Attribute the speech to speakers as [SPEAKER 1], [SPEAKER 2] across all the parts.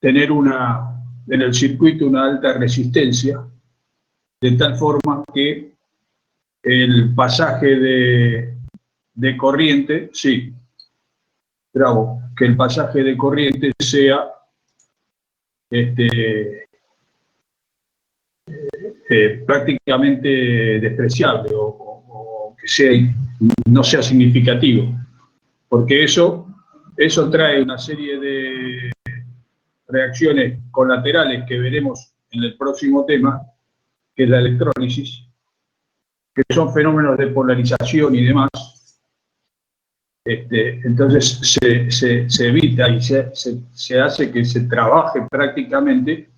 [SPEAKER 1] tener en el circuito una alta resistencia, de tal forma que el pasaje de corriente, sí, bravo, que el pasaje de corriente sea prácticamente despreciable o que no sea significativo, porque eso trae una serie de reacciones colaterales que veremos en el próximo tema, que es la electrólisis, que son fenómenos de polarización y demás. Entonces se evita y se hace que se trabaje prácticamente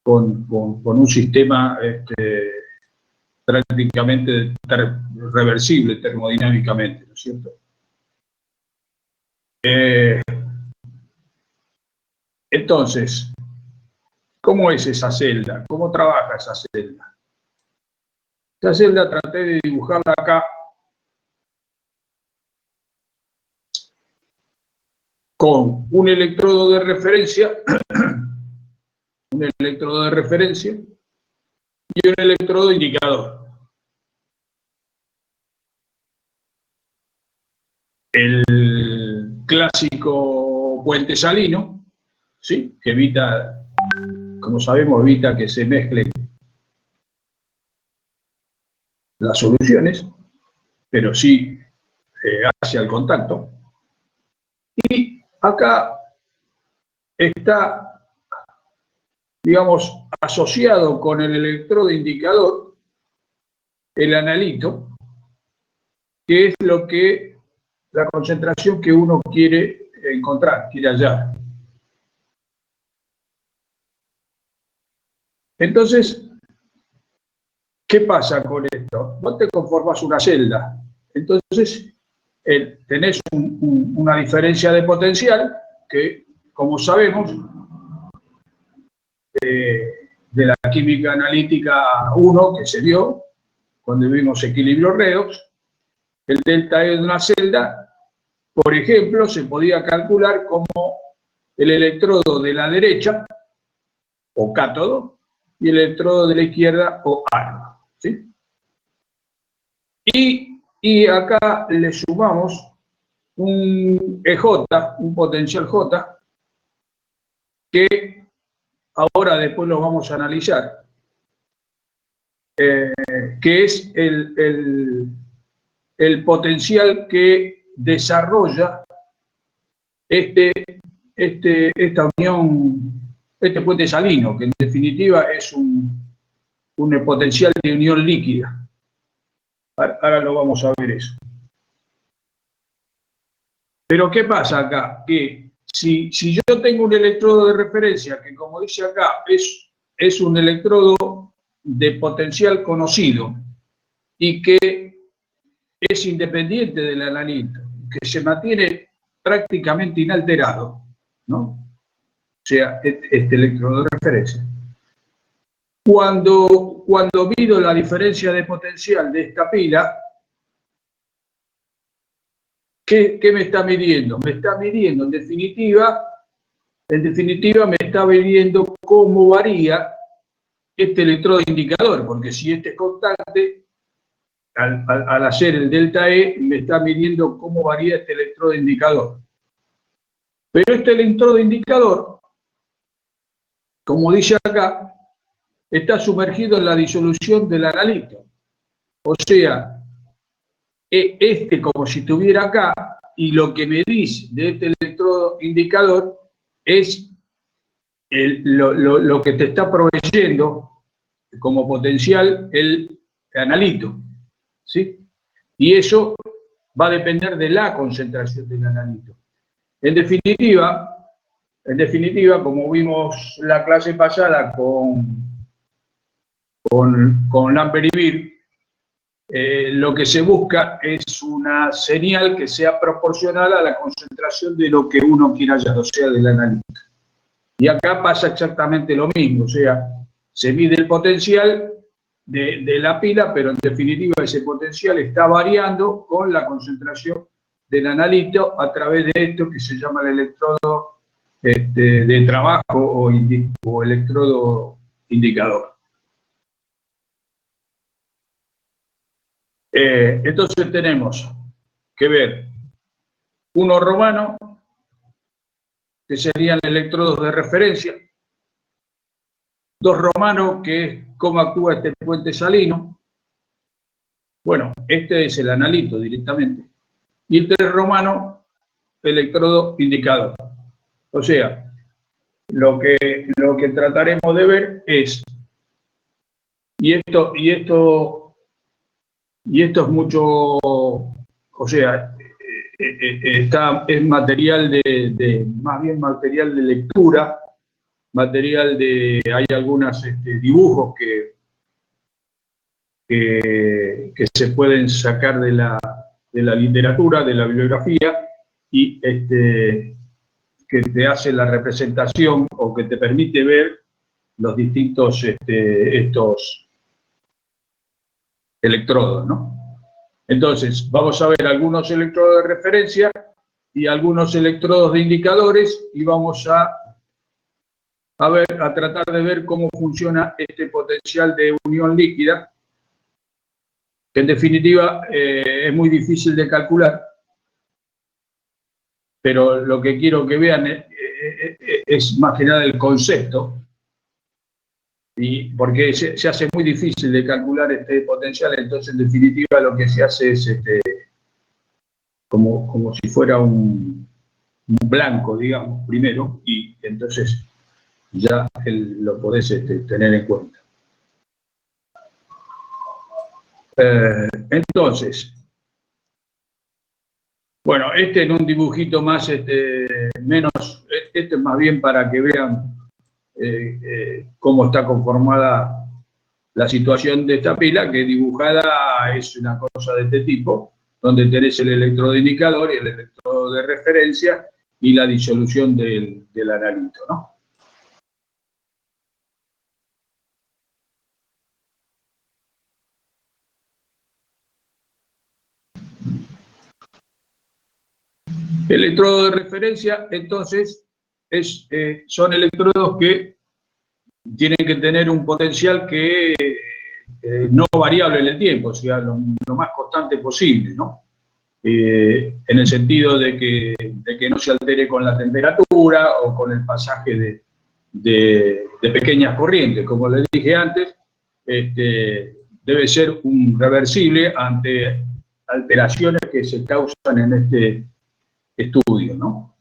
[SPEAKER 1] con un sistema prácticamente reversible termodinámicamente, ¿no es cierto? Entonces, ¿cómo es esa celda? ¿Cómo trabaja esa celda? Esta celda traté de dibujarla acá con un electrodo de referencia, y un electrodo indicador. El clásico puente salino, ¿sí? Que evita, como sabemos, evita que se mezclen las soluciones, pero sí hacia el contacto. Y acá está, digamos, asociado con el electrodo indicador, el analito, que es la concentración que uno quiere encontrar, quiere hallar. Entonces, ¿qué pasa con esto? Vos te conformas una celda, entonces tenés una diferencia de potencial que, como sabemos, de la química analítica 1 que se dio cuando vimos equilibrio redox, el delta E de una celda, por ejemplo, se podía calcular como el electrodo de la derecha, o cátodo, y el electrodo de la izquierda, o ánodo, ¿sí? Y acá le sumamos un EJ, un potencial J, que ahora después lo vamos a analizar, que es el potencial que desarrolla esta unión, este puente salino, que en definitiva es un potencial de unión líquida. Ahora lo vamos a ver eso. Pero ¿qué pasa acá? Que si yo tengo un electrodo de referencia, que como dice acá, es un electrodo de potencial conocido y que es independiente del analito, que se mantiene prácticamente inalterado, ¿no? O sea, este electrodo de referencia. Cuando mido la diferencia de potencial de esta pila, ¿qué me está midiendo? Me está midiendo, en definitiva me está midiendo cómo varía este electrodo indicador, porque si este es constante, al hacer el delta E, me está midiendo cómo varía este electrodo indicador. Pero este electrodo indicador, como dice acá, está sumergido en la disolución del analito. O sea, como si estuviera acá, y lo que medís de este electrodo indicador es lo que te está proveyendo como potencial el analito, ¿sí? Y eso va a depender de la concentración del analito. En definitiva, como vimos la clase pasada con Lambert y Beer, lo que se busca es una señal que sea proporcional a la concentración de lo que uno quiera hallar, o sea, del analito. Y acá pasa exactamente lo mismo, o sea, se mide el potencial de la pila, pero en definitiva ese potencial está variando con la concentración del analito a través de esto que se llama el electrodo de trabajo o electrodo indicador. Entonces tenemos que ver uno romano, que serían electrodos de referencia, dos romanos, que es cómo actúa este puente salino. Bueno, este es el analito directamente. Y el 3 romano, electrodo indicador. O sea, lo que trataremos de ver es, y esto es mucho, o sea, es material más bien material de lectura, material hay algunos dibujos que se pueden sacar de la literatura, de la bibliografía, y que te hace la representación o que te permite ver los distintos estos electrodos, ¿no? Entonces, vamos a ver algunos electrodos de referencia y algunos electrodos de indicadores, y vamos a tratar de ver cómo funciona este potencial de unión líquida, que en definitiva es muy difícil de calcular, pero lo que quiero que vean es más que nada el concepto, y porque se hace muy difícil de calcular este potencial. Entonces en definitiva lo que se hace es como si fuera un blanco, digamos, primero, y entonces ya lo podés tener en cuenta. Entonces, bueno, en un dibujito más, menos, este es más bien para que vean cómo está conformada la situación de esta pila, que dibujada es una cosa de este tipo, donde tenés el electrodo indicador y el electrodo de referencia y la disolución del analito, ¿no? El electrodo de referencia, entonces, son electrodos que tienen que tener un potencial que no variable en el tiempo, o sea, lo más constante posible, ¿no? En el sentido de que no se altere con la temperatura o con el pasaje de pequeñas corrientes. Como les dije antes, debe ser un reversible ante alteraciones que se causan en este estudio, ¿no?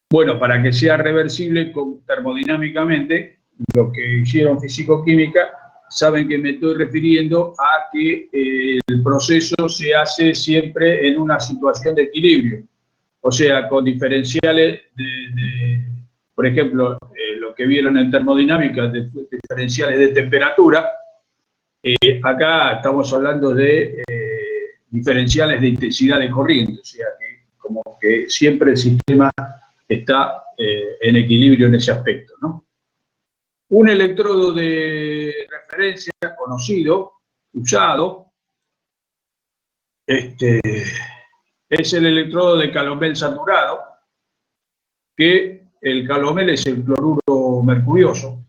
[SPEAKER 1] Bueno, para que sea reversible termodinámicamente, lo que hicieron físico-química, saben que me estoy refiriendo a que el proceso se hace siempre en una situación de equilibrio, o sea, con diferenciales por ejemplo, lo que vieron en termodinámica, de diferenciales de temperatura. Acá estamos hablando de diferenciales de intensidad de corriente, o sea, que como que siempre el sistema está en equilibrio en ese aspecto, ¿no? Un electrodo de referencia conocido, usado, es el electrodo de calomel saturado, que el calomel es el cloruro mercurioso,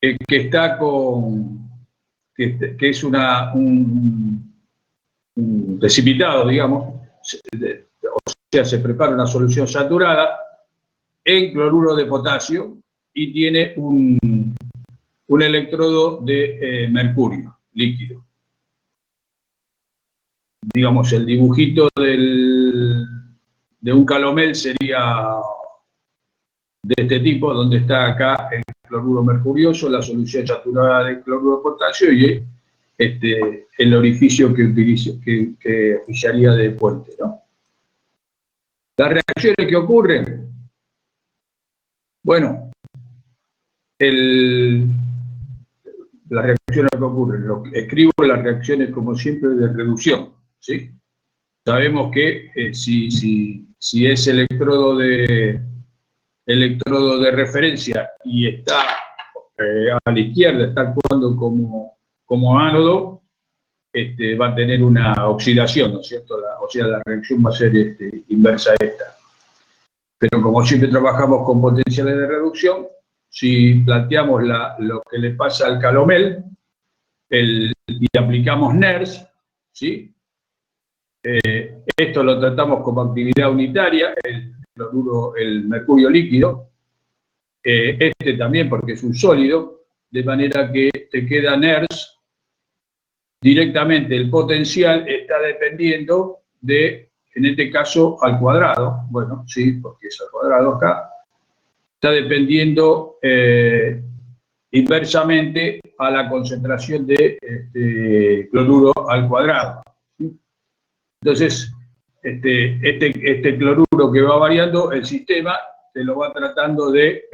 [SPEAKER 1] que está que es un precipitado, digamos, o sea, se prepara una solución saturada en cloruro de potasio y tiene un electrodo de mercurio líquido. Digamos, el dibujito de un calomel sería de este tipo, donde está acá el cloruro mercurioso, la solución saturada de cloruro de potasio y el orificio que oficiaría de puente, ¿no? Las reacciones que ocurren, bueno, las reacciones que ocurren, escribo las reacciones como siempre de reducción, ¿sí? Sabemos que si es electrodo de referencia y está a la izquierda, está actuando como ánodo, va a tener una oxidación, ¿no es cierto? O sea, la reacción va a ser inversa a esta. Pero como siempre trabajamos con potenciales de reducción, si planteamos lo que le pasa al calomel y aplicamos NERS, ¿sí? Esto lo tratamos como actividad unitaria, el mercurio líquido, también porque es un sólido, de manera que te queda NERS. Directamente el potencial está dependiendo de, en este caso, al cuadrado. Bueno, sí, porque es al cuadrado acá. Está dependiendo inversamente a la concentración de cloruro al cuadrado. Entonces, este cloruro que va variando, el sistema se lo va tratando de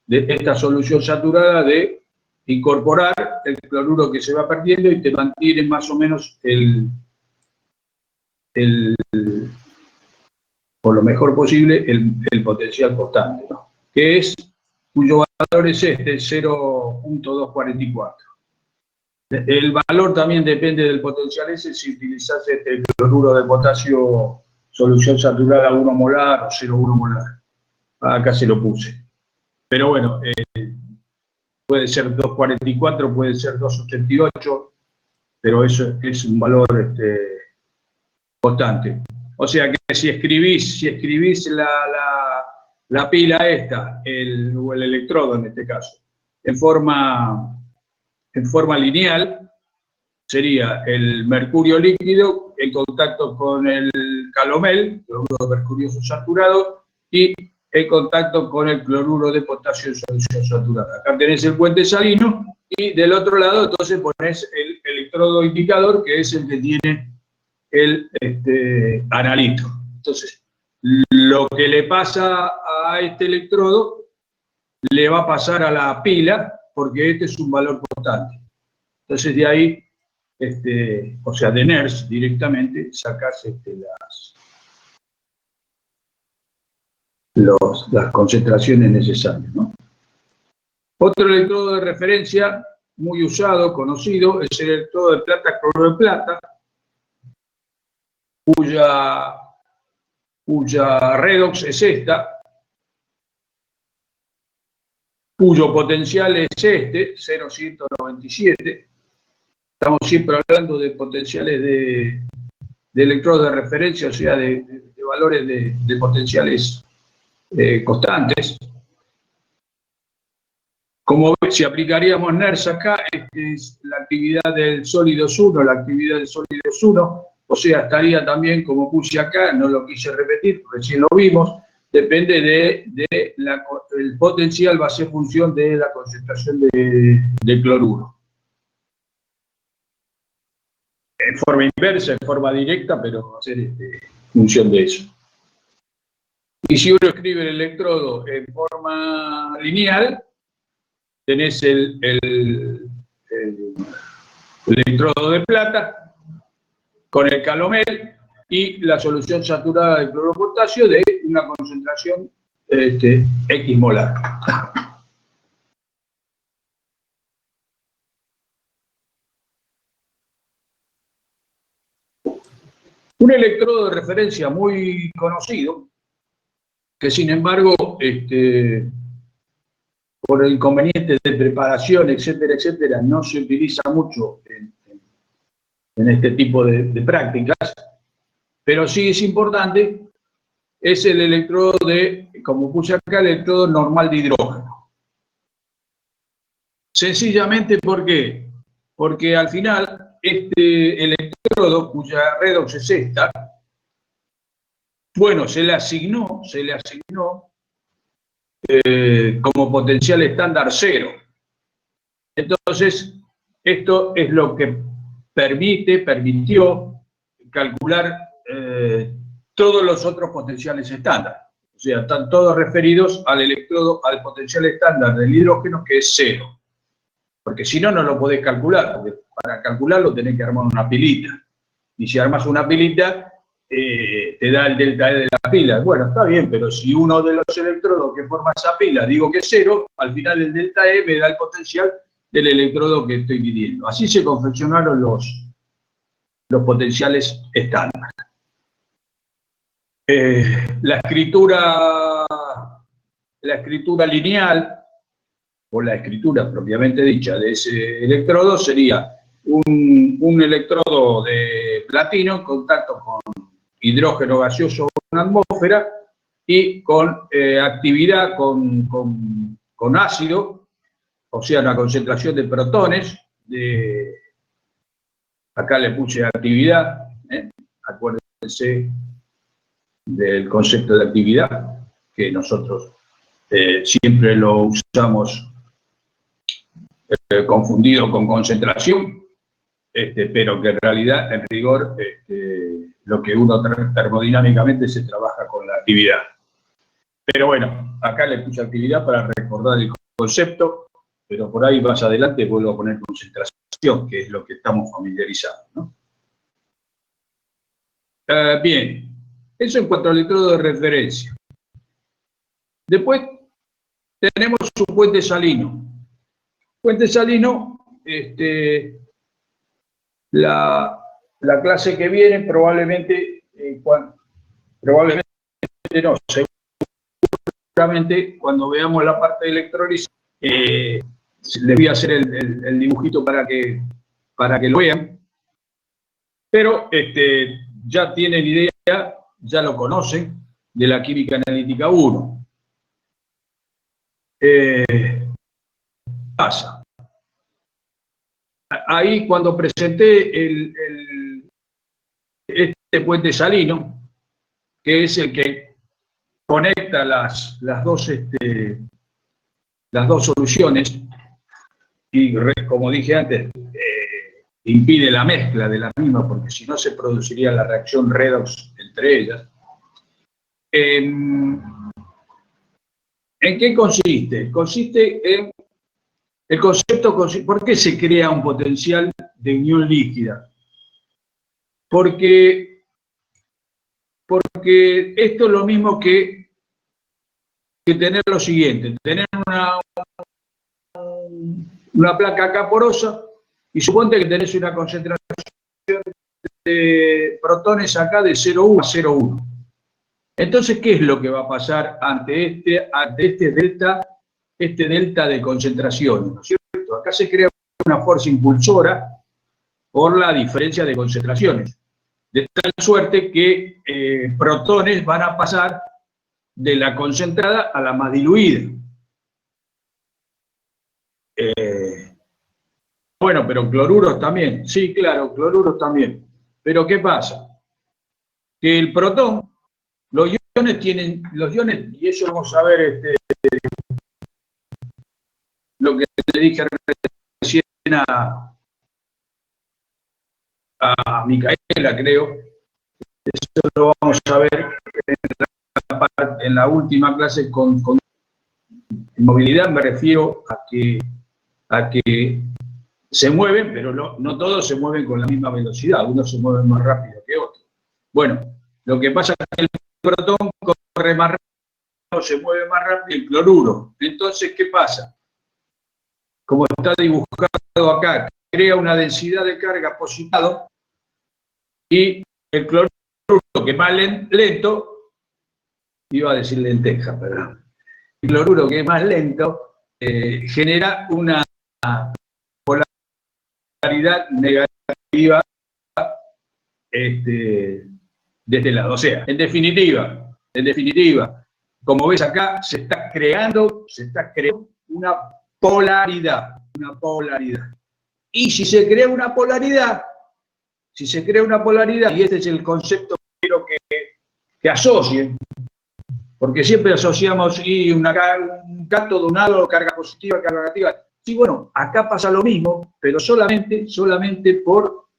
[SPEAKER 1] esta solución saturada de incorporar el cloruro que se va perdiendo y te mantiene más o menos por lo mejor posible el potencial constante, ¿no? Cuyo valor es 0.244. El valor también depende del potencial ese, si utilizas el cloruro de potasio, solución saturada 1 molar o 0,1 molar. Acá se lo puse. Pero bueno, puede ser 2,44, puede ser 2,88, pero eso es un valor constante. O sea que si escribís la pila esta, o el electrodo en este caso, en forma lineal, sería el mercurio líquido en contacto con el calomel, cloruro de mercurio saturado, y en contacto con el cloruro de potasio en solución saturada. Acá tenés el puente salino y del otro lado entonces ponés el electrodo indicador, que es el que tiene el analito. Entonces, lo que le pasa a este electrodo le va a pasar a la pila, porque este es un valor constante. Entonces, de ahí, o sea, de NERS directamente, sacás las concentraciones necesarias, ¿no? Otro electrodo de referencia muy usado, conocido, es el electrodo de plata-cloruro de plata, cuya redox es esta, cuyo potencial es 0,197. Estamos siempre hablando de potenciales de electrodos de referencia, o sea, de valores de potenciales constantes. Como ves, si aplicaríamos NERS acá, es la actividad del sólidos 1, la actividad del sólidos 1, o sea, estaría también, como puse acá, no lo quise repetir, recién lo vimos, depende el potencial va a ser función de la concentración de cloruro. En forma inversa, en forma directa, pero va a ser función de eso. Y si uno escribe el electrodo en forma lineal, tenés el electrodo de plata con el calomel y la solución saturada de cloruro de potasio de una concentración X molar. Un electrodo de referencia muy conocido, que sin embargo, por inconvenientes de preparación, etcétera, etcétera, no se utiliza mucho en este tipo de prácticas, pero sí es importante, es el electrodo como puse acá, el electrodo normal de hidrógeno. Sencillamente, ¿por qué? Porque al final, este electrodo, cuya redox es esta, bueno, se le asignó como potencial estándar 0. Entonces, esto es lo que permitió calcular todos los otros potenciales estándar. O sea, están todos referidos al electrodo, al potencial estándar del hidrógeno, que es 0. Porque si no, no lo podés calcular, porque para calcularlo tenés que armar una pilita. Y si armas una pilita, te da el delta E de la pila. Bueno, está bien, pero si uno de los electrodos que forma esa pila digo que es 0, al final el delta E me da el potencial del electrodo que estoy midiendo. Así se confeccionaron los potenciales estándar. La escritura lineal, o la escritura propiamente dicha de ese electrodo, sería un electrodo de platino en contacto con hidrógeno gaseoso en la atmósfera y con actividad con ácido, o sea, una concentración de protones. Acá le puse actividad, acuérdense del concepto de actividad, que nosotros siempre lo usamos confundido con concentración, pero que en realidad, en rigor, lo que uno termodinámicamente se trabaja con la actividad. Pero bueno, acá le puse actividad para recordar el concepto, pero por ahí más adelante vuelvo a poner concentración, que es lo que estamos familiarizados, ¿no? Bien, eso en cuanto al electrodo de referencia. Después tenemos un puente salino. Puente salino, la clase que viene probablemente no, seguramente cuando veamos la parte de electrólisis, les voy a hacer el dibujito para que lo vean. Pero ya tienen idea, ya lo conocen, de la química analítica 1. Pasa. Ahí cuando presenté este puente salino, que es el que conecta las dos soluciones y, como dije antes, impide la mezcla de las mismas, porque si no se produciría la reacción redox entre ellas. ¿En qué consiste? Consiste en el concepto. ¿Por qué se crea un potencial de unión líquida? Porque esto es lo mismo que tener lo siguiente: tener una placa acá porosa y suponte que tenés una concentración de protones acá de 0,1 a 0,1. Entonces, ¿qué es lo que va a pasar ante este delta de concentraciones? ¿No es cierto? Acá se crea una fuerza impulsora por la diferencia de concentraciones, de tal suerte que protones van a pasar de la concentrada a la más diluida. Bueno, pero cloruros también. Sí, claro, cloruros también. Pero ¿qué pasa? Que el protón, los iones, y eso vamos a ver lo que le dije recién a Micaela, creo. Eso lo vamos a ver en la última clase con movilidad. Me refiero a que se mueven, pero no todos se mueven con la misma velocidad. Unos se mueven más rápido que otros. Bueno, lo que pasa es que el protón corre más rápido, se mueve más rápido el cloruro. Entonces, ¿qué pasa? Como está dibujado acá, crea una densidad de carga positiva y el cloruro, que es más lento, iba a decir lenteja, perdón. El cloruro, que es más lento, genera una polaridad negativa de este lado. O sea, en definitiva, como ves acá, se está creando una polaridad. Y si se crea una polaridad, y este es el concepto que quiero que asocien, porque siempre asociamos un cátodo, un ánodo, carga positiva, carga negativa. Sí, bueno, acá pasa lo mismo, pero solamente por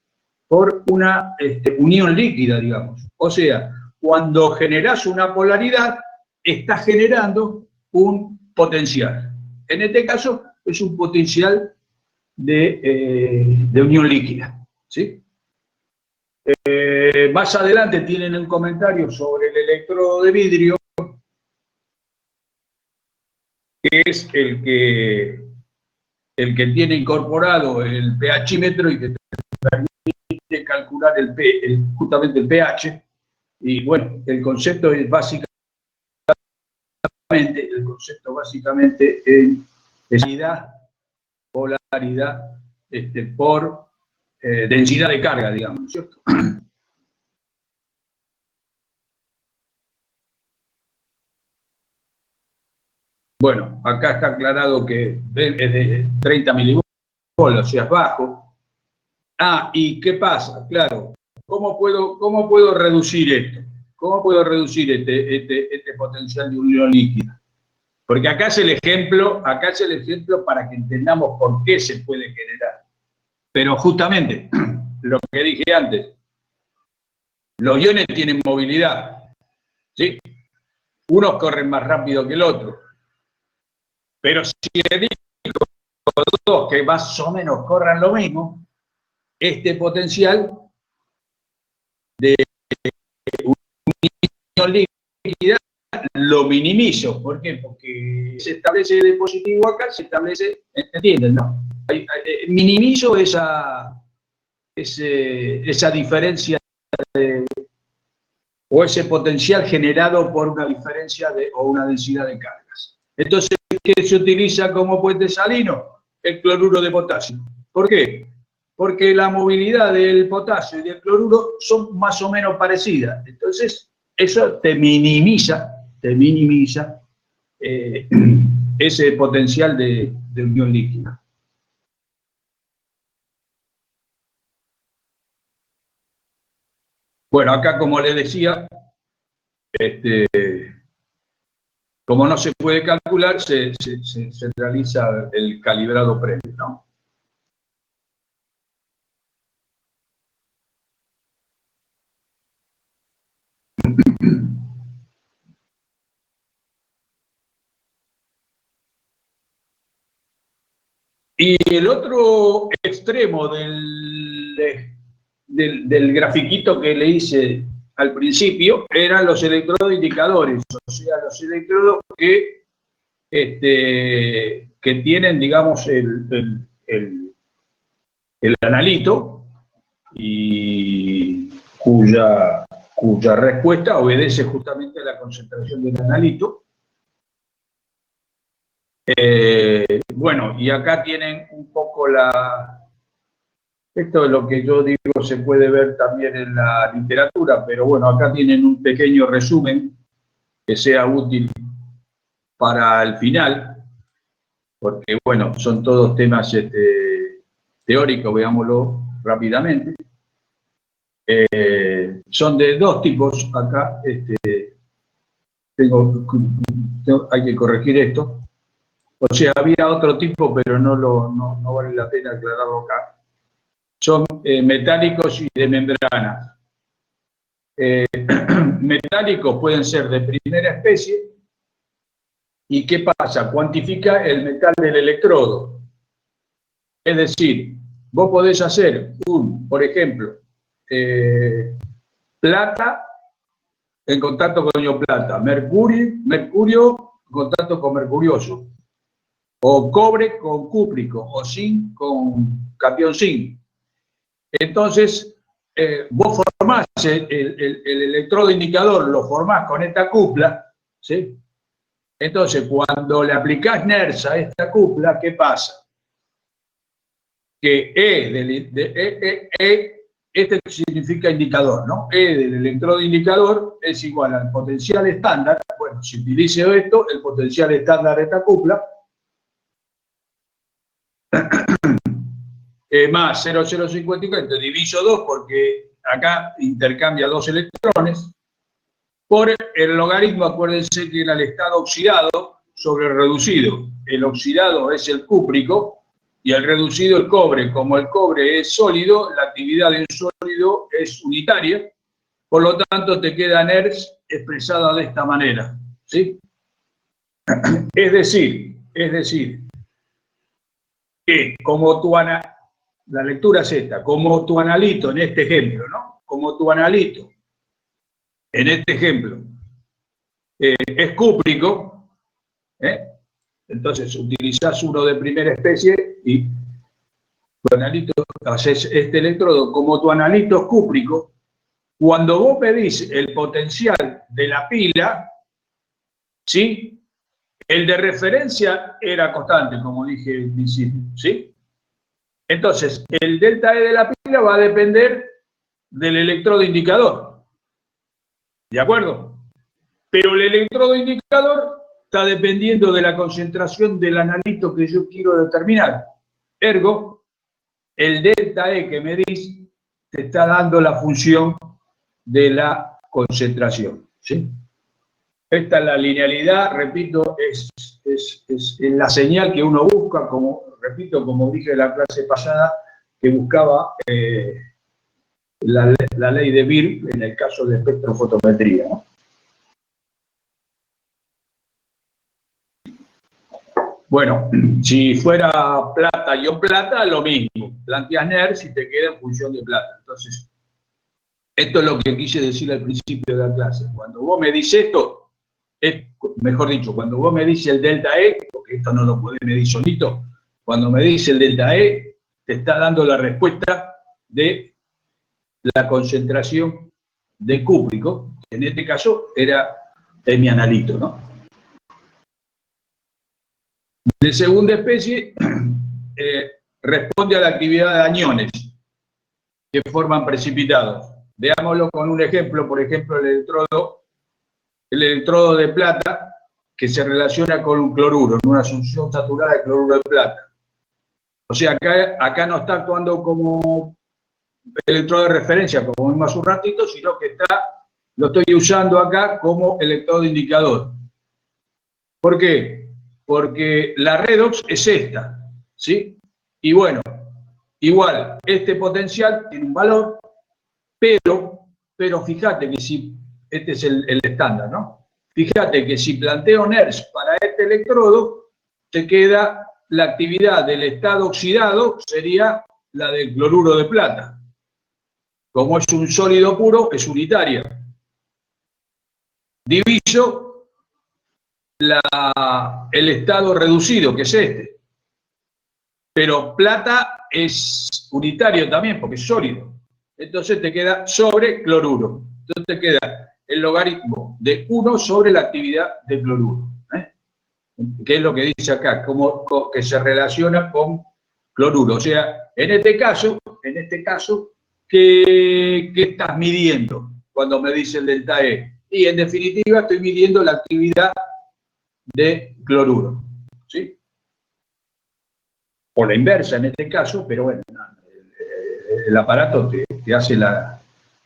[SPEAKER 1] una unión líquida, digamos. O sea, cuando generás una polaridad, estás generando un potencial. En este caso, es un potencial de unión líquida, ¿sí? Más adelante tienen un comentario sobre el electrodo de vidrio, que es el que el que tiene incorporado el pHímetro y que te permite calcular justamente el pH. Y bueno, el concepto básicamente es polaridad por densidad de carga, digamos, ¿cierto? Bueno, acá está aclarado que es de 30 milivolts, o sea, es bajo. Ah, ¿y qué pasa? Claro, ¿cómo puedo reducir esto? ¿Cómo puedo reducir este potencial de unión líquida? Porque acá es el ejemplo para que entendamos por qué se puede generar. Pero justamente, lo que dije antes, los iones tienen movilidad, ¿sí? Unos corren más rápido que el otro. Pero si digo dos que más o menos corran lo mismo, este potencial de unión líquida lo minimizo. ¿Por qué? Porque se establece de positivo acá, se establece, ¿entienden? ¿No? Minimizo esa diferencia o ese potencial generado por una diferencia o una densidad de cargas. Entonces, ¿qué se utiliza como puente salino? El cloruro de potasio. ¿Por qué? Porque la movilidad del potasio y del cloruro son más o menos parecidas. Entonces, eso te minimiza ese potencial de unión líquida. Bueno, acá como les decía, como no se puede calcular, se realiza el calibrado previo, ¿no? Y el otro extremo del grafiquito que le hice al principio eran los electrodos indicadores, o sea, los electrodos que tienen, digamos, el analito y cuya respuesta obedece justamente a la concentración del analito. Bueno, y acá tienen un poco esto es lo que yo digo, se puede ver también en la literatura, pero bueno, acá tienen un pequeño resumen que sea útil para el final, porque bueno, son todos temas teóricos, veámoslo rápidamente. Son de dos tipos acá, hay que corregir esto. O sea, había otro tipo, pero no vale la pena aclararlo acá. Son metálicos y de membrana. Metálicos pueden ser de primera especie. ¿Y qué pasa? Cuantifica el metal del electrodo. Es decir, vos podés hacer por ejemplo, plata en contacto con ioplata, mercurio en contacto con mercurioso, o cobre con cúprico, o zinc con catión zinc. Entonces, vos formás el electrodo indicador, lo formás con esta cupla, ¿sí? Entonces, cuando le aplicás NERS a esta cupla, ¿qué pasa? Que este significa indicador, ¿no? E del electrodo indicador es igual al potencial estándar. Bueno, si utilizo esto, el potencial estándar de esta cupla, más 0,054, diviso 2 porque acá intercambia dos electrones, por el logaritmo, acuérdense que era el estado oxidado sobre el reducido. El oxidado es el cúprico y el reducido el cobre. Como el cobre es sólido, la actividad de un sólido es unitaria, por lo tanto te queda NERS expresada de esta manera, ¿sí? Es decir, que como la lectura es esta, como tu analito en este ejemplo, ¿no? Como tu analito en este ejemplo es cúprico, Entonces utilizás uno de primera especie y tu analito, haces este electrodo como tu analito cúprico. Cuando vos medís el potencial de la pila, ¿sí? El de referencia era constante, como dije al principio, ¿sí? Entonces, el delta E de la pila va a depender del electrodo indicador. ¿De acuerdo? Pero el electrodo indicador está dependiendo de la concentración del analito que yo quiero determinar. Ergo, el delta E que medís te está dando la función de la concentración, ¿sí? Esta es la linealidad, repito, es la señal que uno busca, como, repito, como dije en la clase pasada, que buscaba la ley de Beer en el caso de espectrofotometría, ¿no? Bueno, si fuera plata, ion plata, lo mismo. Planteas NERS y te queda en función de plata. Entonces, esto es lo que quise decir al principio de la clase. Cuando vos me dices esto, mejor dicho, cuando vos me dices el delta E, porque esto no lo podés medir solito, cuando me dice el delta E, te está dando la respuesta de la concentración de cúprico, que en este caso era mi analito, ¿no? De segunda especie, responde a la actividad de aniones que forman precipitados. Veámoslo con un ejemplo, por ejemplo, el electrodo de plata que se relaciona con un cloruro, en una solución saturada de cloruro de plata. O sea, acá no está actuando como electrodo de referencia, como vimos hace un ratito, sino que lo estoy usando acá como electrodo indicador. ¿Por qué? Porque la redox es esta, ¿sí? Y bueno, igual, este potencial tiene un valor, pero fíjate que si, este es el estándar, ¿no? Fíjate que si planteo NERS para este electrodo, te queda la actividad del estado oxidado, sería la del cloruro de plata. Como es un sólido puro, es unitaria. Diviso el estado reducido, que es este. Pero plata es unitario también, porque es sólido. Entonces te queda sobre cloruro. Entonces te queda el logaritmo de 1 sobre la actividad de cloruro. Que es lo que dice acá, que se relaciona con cloruro. O sea, en este caso, ¿qué estás midiendo cuando me dice el delta E? Y en definitiva estoy midiendo la actividad de cloruro, ¿sí? O la inversa en este caso, pero bueno, el aparato te hace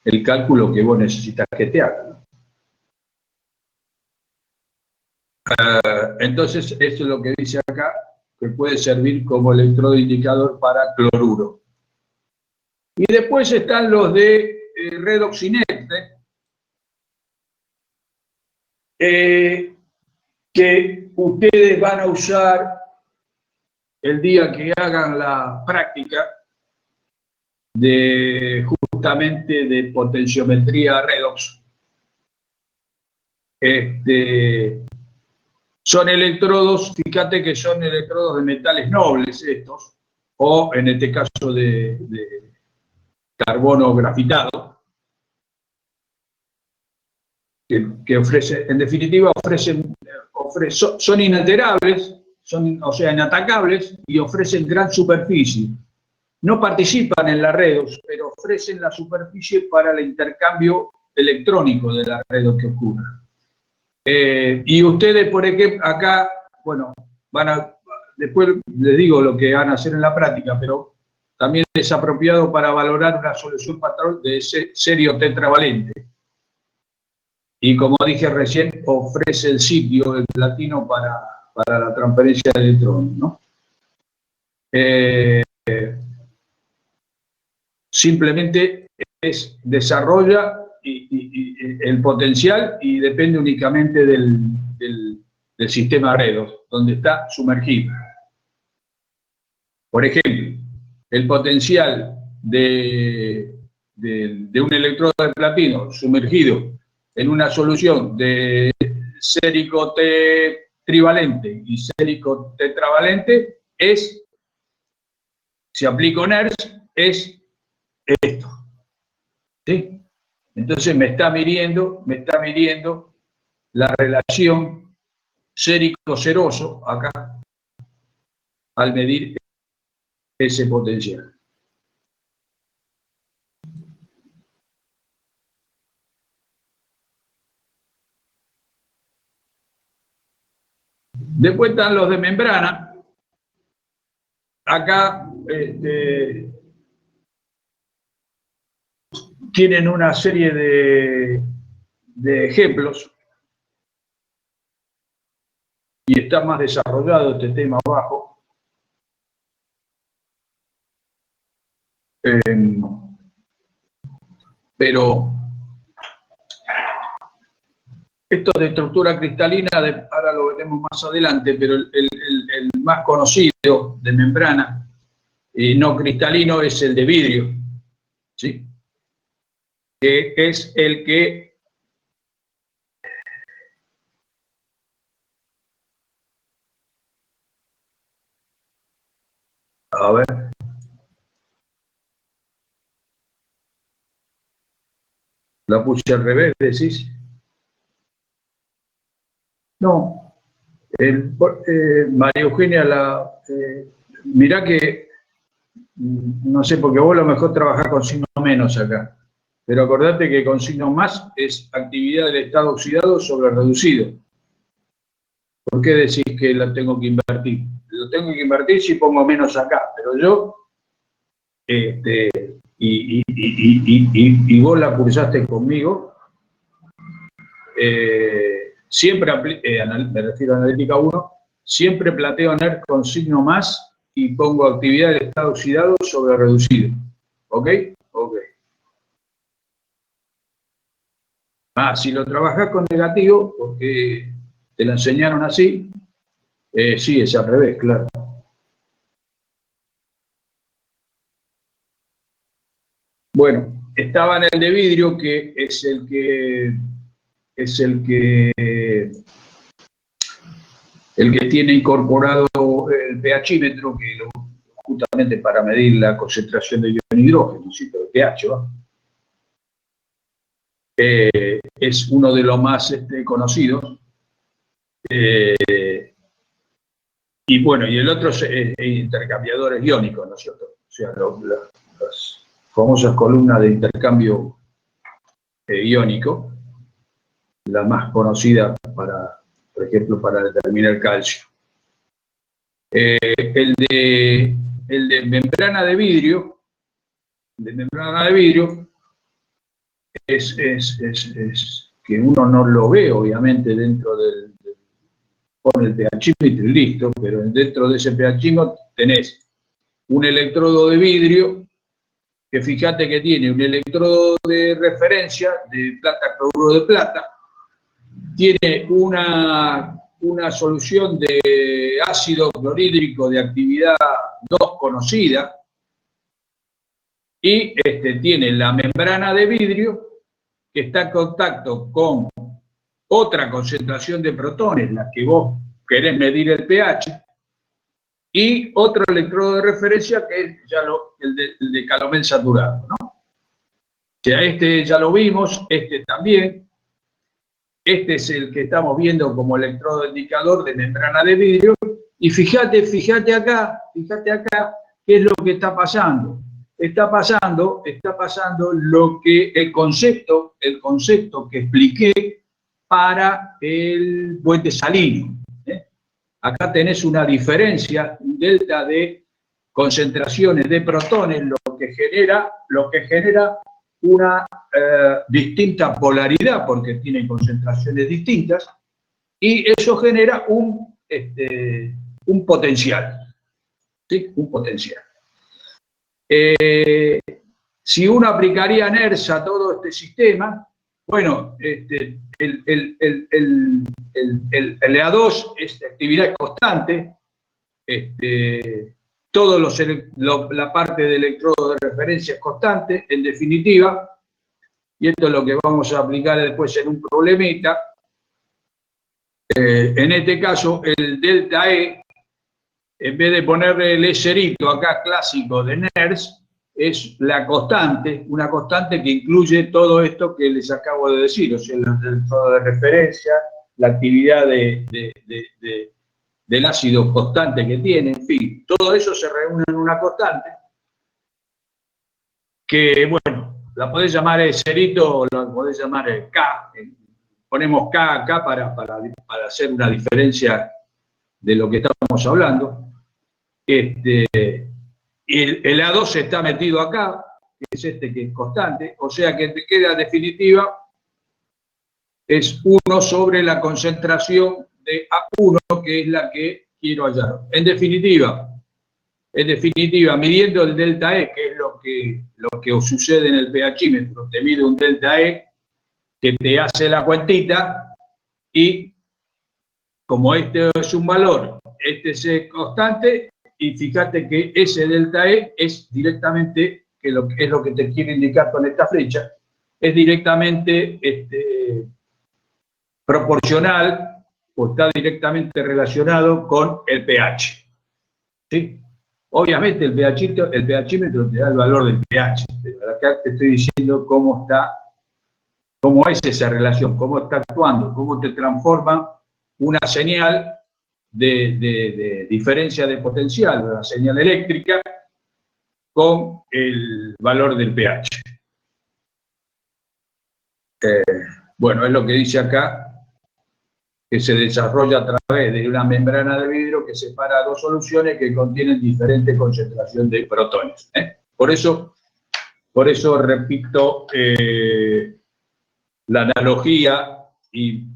[SPEAKER 1] el cálculo que vos necesitas que te haga, ¿no? Entonces, esto es lo que dice acá, que puede servir como electrodo indicador para cloruro. Y después están los de redoxinete, que ustedes van a usar el día que hagan la práctica justamente de potenciometría redox. Son electrodos, fíjate que son electrodos de metales nobles estos, o en este caso de carbono grafitado, que ofrece, en definitiva son inalterables, o sea, inatacables, y ofrecen gran superficie. No participan en la redox, pero ofrecen la superficie para el intercambio electrónico de la redox que ocurra. Y ustedes, por ejemplo, acá, bueno, después les digo lo que van a hacer en la práctica, pero también es apropiado para valorar una solución patrón de ese serio tetravalente. Y como dije recién, ofrece el sitio, el platino, para la transferencia de electrones, ¿no? Simplemente desarrolla el potencial y depende únicamente del sistema redox, donde está sumergido. Por ejemplo, el potencial de un electrodo de platino sumergido en una solución de sérico T trivalente y sérico tetravalente es, si aplico NERS, es esto. ¿Sí? Entonces me está midiendo la relación sérico-ceroso acá al medir ese potencial. Después están los de membrana. Acá tienen una serie de ejemplos y está más desarrollado este tema abajo. Pero esto de estructura cristalina, ahora lo veremos más adelante, pero el más conocido de membrana no cristalino es el de vidrio, ¿sí? Que es el que a ver. La puse al revés, decís. No. María Eugenia, mirá que, no sé, porque vos a lo mejor trabajás con signo menos acá, pero acordate que con signo más es actividad del estado oxidado sobre reducido. ¿Por qué decís que la tengo que invertir? Lo tengo que invertir si pongo menos acá, pero yo, y vos la cursaste conmigo, siempre, me refiero a analítica 1, siempre plateo NERS con signo más y pongo actividad del estado oxidado sobre reducido. ¿Ok? Ok. Si lo trabajás con negativo, porque te lo enseñaron así, sí, es al revés, claro. Bueno, estaba en el de vidrio, que es el que tiene incorporado el pHímetro, que justamente para medir la concentración de hidrógeno, ¿sí? Pero el pH, ¿va? Es uno de los más conocidos. Y bueno, y el otro es intercambiadores iónicos, ¿no es cierto? O sea, las famosas columnas de intercambio iónico, la más conocida por ejemplo, para determinar calcio. El de membrana de vidrio, es que uno no lo ve, obviamente, dentro pone el pHímetro y listo, pero dentro de ese pHímetro tenés un electrodo de vidrio, que fíjate que tiene un electrodo de referencia de plata, cloruro de plata, tiene una solución de ácido clorhídrico de actividad 2 conocida, y tiene la membrana de vidrio que está en contacto con otra concentración de protones, la que vos querés medir el pH, y otro electrodo de referencia que es ya el de calomel saturado, ¿no? O sea, ya lo vimos, también. Este es el que estamos viendo como electrodo indicador de membrana de vidrio. Y fíjate acá, qué es lo que está pasando. Está pasando lo que el concepto que expliqué para el puente salino. Acá tenés una diferencia, un delta de concentraciones de protones, lo que genera una distinta polaridad, porque tienen concentraciones distintas, y eso genera un potencial. ¿Sí? Un potencial. Si uno aplicaría NERS a todo este sistema, bueno, el LA2 es actividad constante, la parte de electrodo de referencia es constante, en definitiva, y esto es lo que vamos a aplicar después en un problemita. En este caso, el delta E, en vez de ponerle el cerito acá clásico de NERS, es la constante, una constante que incluye todo esto que les acabo de decir, o sea, el electrodo de referencia, la actividad del ácido constante que tiene, en fin, todo eso se reúne en una constante que, bueno, la podés llamar cerito o la podés llamar K. Ponemos K acá para hacer una diferencia de lo que estamos hablando. El A2 está metido acá, que es este que es constante, o sea que te queda definitiva, es 1 sobre la concentración de A1, que es la que quiero hallar. En definitiva, midiendo el delta E, que es lo que sucede en el pHímetro, te mide un delta E que te hace la cuentita y como este es un valor, este es constante, y fíjate que ese delta E es directamente, que es lo que te quiero indicar con esta flecha, es directamente proporcional o está directamente relacionado con el pH. ¿Sí? Obviamente el pHímetro te da el valor del pH, pero acá te estoy diciendo cómo es esa relación, cómo está actuando, cómo te transforma una señal de diferencia de potencial, una señal eléctrica, con el valor del pH. Bueno, es lo que dice acá, que se desarrolla a través de una membrana de vidrio que separa dos soluciones que contienen diferente concentración de protones. Por eso repito la analogía, y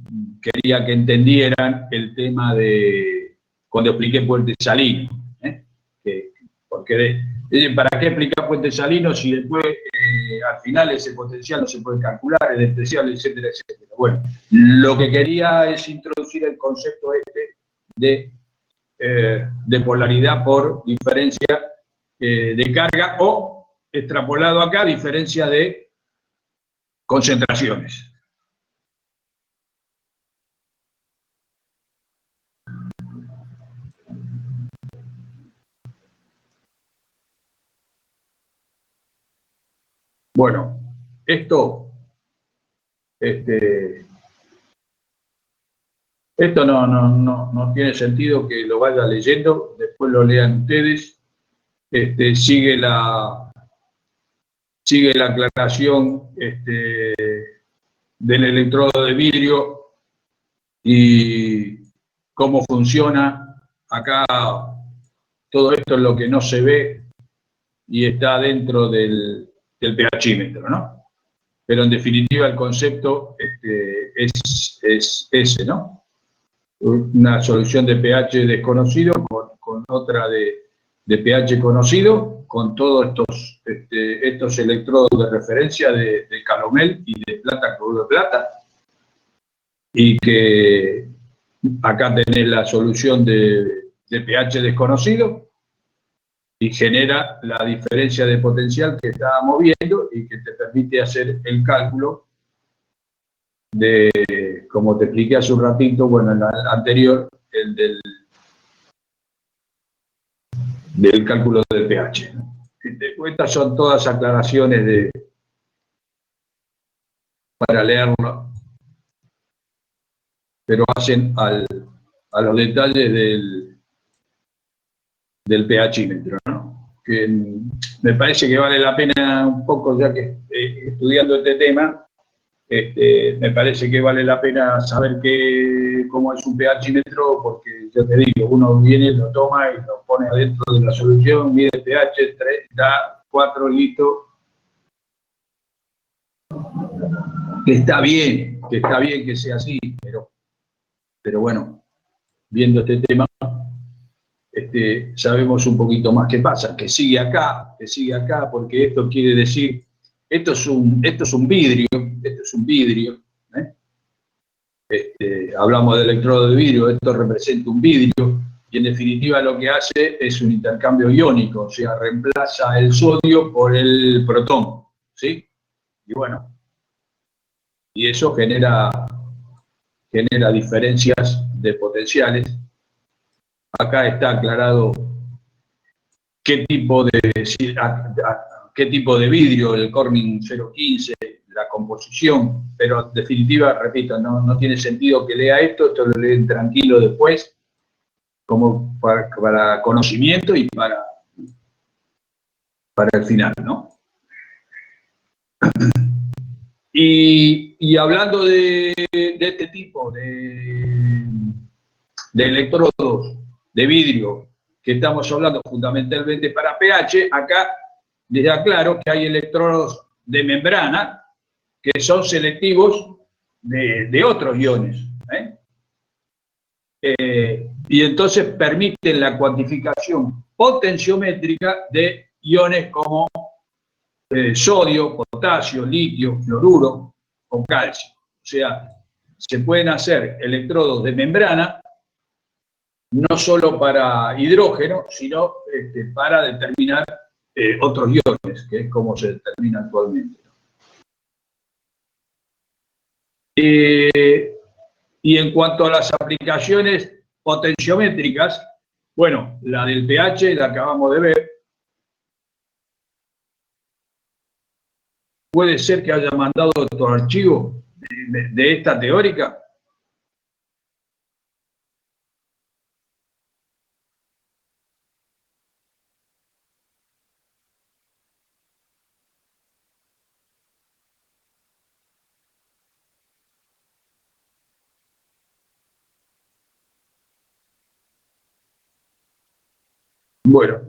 [SPEAKER 1] quería que entendieran el tema de cuando expliqué Puente Salino. Porque ¿para qué explicar Puente Salino si después al final ese potencial no se puede calcular, es despreciable, etcétera, etcétera? Bueno, lo que quería es introducir el concepto de polaridad por diferencia de carga, o extrapolado acá, diferencia de concentraciones. Bueno, esto no tiene sentido que lo vaya leyendo, después lo lean ustedes. Sigue la aclaración del electrodo de vidrio y cómo funciona. Acá todo esto es lo que no se ve y está dentro del pHímetro, ¿no? Pero en definitiva el concepto es ese, ¿no? Una solución de pH desconocido con otra de pH conocido, con todos estos electrodos de referencia de calomel y de plata, cloruro de plata, y que acá tenés la solución de pH desconocido y genera la diferencia de potencial que estábamos viendo y que te permite hacer el cálculo de, como te expliqué hace un ratito, bueno, en la anterior, el del cálculo del pH. Estas son todas aclaraciones para leerlo, pero hacen a los detalles del pHímetro, ¿no? Que me parece que vale la pena un poco, ya que estudiando este tema, me parece que vale la pena saber cómo es un pHímetro, porque ya te digo, uno viene, lo toma y lo pone adentro de la solución, mide el pH, 3, da 4, listo. Que está bien que sea así, pero bueno, viendo este tema, sabemos un poquito más qué pasa, que sigue acá, porque esto quiere decir, esto es un vidrio, hablamos de electrodo de vidrio, esto representa un vidrio, y en definitiva lo que hace es un intercambio iónico, o sea, reemplaza el sodio por el protón, ¿sí? Y bueno, y eso genera genera diferencias de potenciales. Acá está aclarado qué tipo de vidrio, el Corning 015, la composición, pero en definitiva, repito, no tiene sentido que lea esto lo leen tranquilo después, como para conocimiento y para el final, ¿no? Y hablando de este tipo de electrodos de vidrio, que estamos hablando fundamentalmente para pH, acá les aclaro que hay electrodos de membrana que son selectivos de otros iones. Y entonces permiten la cuantificación potenciométrica de iones como sodio, potasio, litio, fluoruro o calcio. O sea, se pueden hacer electrodos de membrana no solo para hidrógeno, sino para determinar otros iones, que es como se determina actualmente. Y en cuanto a las aplicaciones potenciométricas, bueno, la del pH la acabamos de ver. Puede ser que haya mandado otro archivo de esta teórica. Bueno,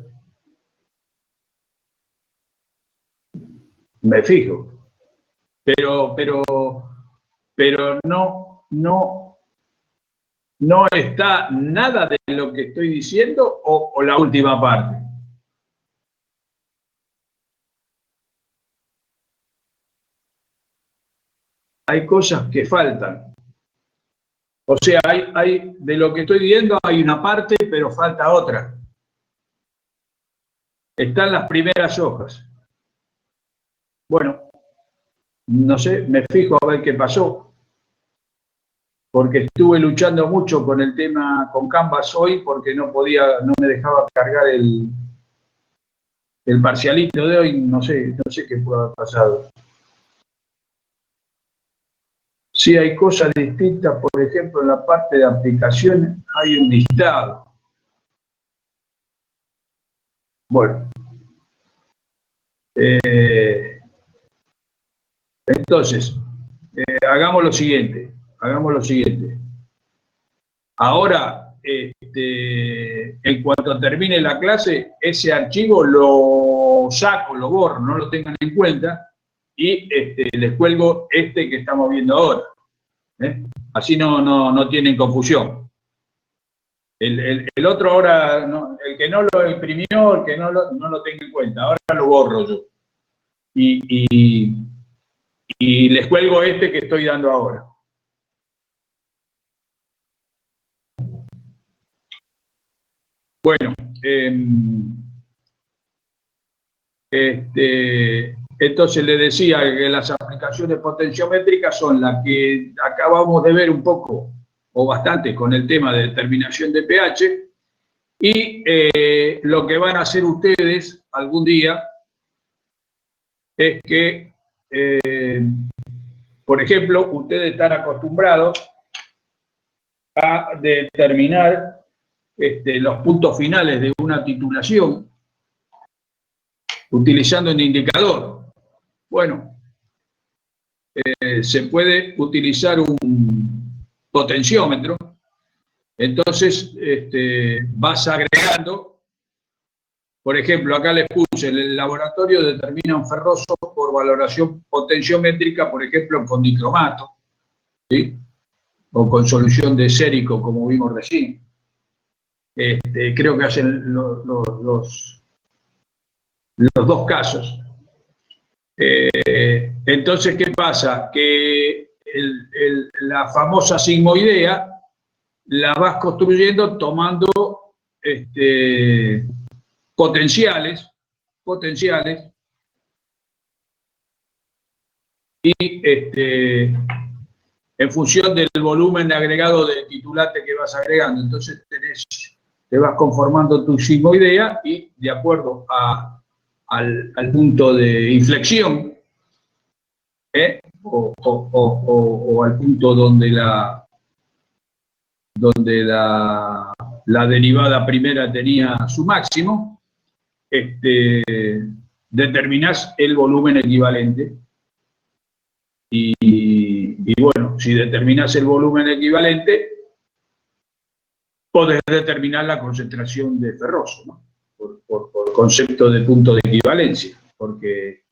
[SPEAKER 1] me fijo. Pero no está nada de lo que estoy diciendo o la última parte. Hay cosas que faltan. O sea, hay de lo que estoy viendo hay una parte, pero falta otra. Están las primeras hojas. Bueno, no sé, me fijo a ver qué pasó. Porque estuve luchando mucho con el tema con Canvas hoy, porque no me dejaba cargar el parcialito de hoy, no sé qué puede haber pasado. Sí, hay cosas distintas, por ejemplo, en la parte de aplicaciones hay un listado. Bueno, entonces, hagamos lo siguiente. Ahora, en cuanto termine la clase, ese archivo lo saco, lo borro, no lo tengan en cuenta, y les cuelgo que estamos viendo ahora. Así no tienen confusión. El otro ahora, el que no lo imprimió, el que no lo tenga en cuenta, ahora lo borro yo. Y les cuelgo que estoy dando ahora. Bueno, entonces le decía que las aplicaciones potenciométricas son las que acabamos de ver un poco o bastante con el tema de determinación de pH, y lo que van a hacer ustedes algún día es que, por ejemplo, ustedes están acostumbrados a determinar los puntos finales de una titulación utilizando un indicador. Bueno, se puede utilizar un potenciómetro, entonces vas agregando, por ejemplo, acá les puse, el laboratorio determina un ferroso por valoración potenciométrica, por ejemplo, con dicromato, ¿sí? O con solución de sérico, como vimos recién. Creo que hacen los dos casos. Entonces, ¿qué pasa? Que la famosa sigmoidea la vas construyendo tomando potenciales y en función del volumen agregado del titulante que vas agregando. Entonces te vas conformando tu sigmoidea y de acuerdo al punto de inflexión, o al punto donde la derivada primera tenía su máximo, determinás el volumen equivalente. Y bueno, si determinas el volumen equivalente, podés determinar la concentración de ferroso, ¿no? Por concepto de punto de equivalencia, porque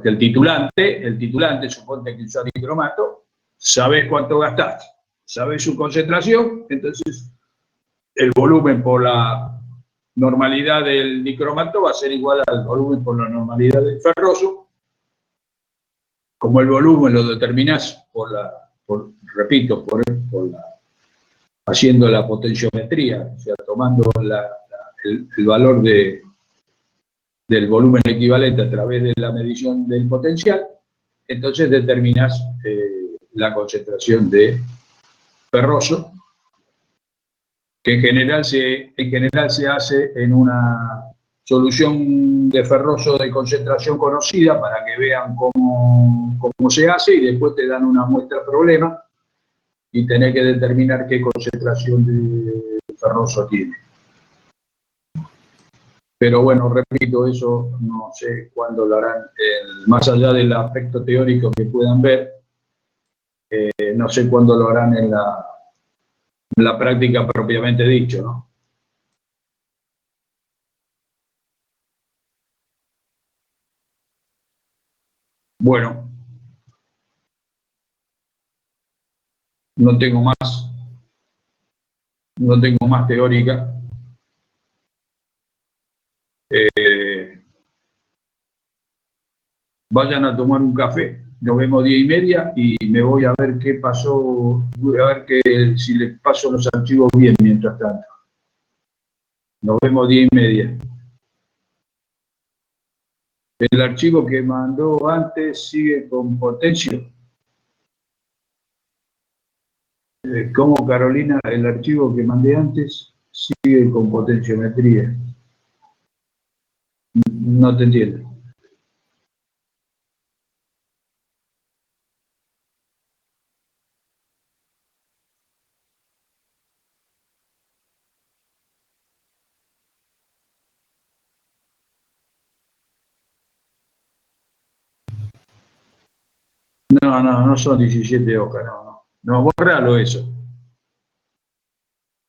[SPEAKER 1] el titulante, suponte que usás dicromato, sabés cuánto gastás, sabés su concentración, entonces el volumen por la normalidad del dicromato va a ser igual al volumen por la normalidad del ferroso. Como el volumen lo determinás haciendo la potenciometría, o sea, tomando el valor del volumen equivalente a través de la medición del potencial, entonces determinas la concentración de ferroso, que en general se hace en una solución de ferroso de concentración conocida para que vean cómo se hace y después te dan una muestra problema y tenés que determinar qué concentración de ferroso tiene. Pero bueno, repito, eso no sé cuándo lo harán, más allá del aspecto teórico que puedan ver, no sé cuándo lo harán en la práctica propiamente dicho, ¿no? Bueno, no tengo más teórica. Vayan a tomar un café, nos vemos 10:30 y me voy a ver qué pasó, voy a ver si les paso los archivos bien mientras tanto. Nos vemos 10:30. El archivo que mandó antes sigue con potencia. ¿Cómo, Carolina? El archivo que mandé antes sigue con potenciometría. No te entiendo. No son 17 hojas, no. No, borralo eso.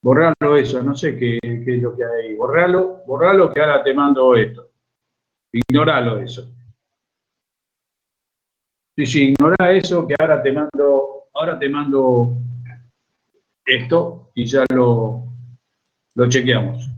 [SPEAKER 1] Borralo eso, no sé qué es lo que hay ahí. Borralo que ahora te mando esto. Ignoralo eso. Sí, ignora eso que ahora te mando esto y ya lo chequeamos.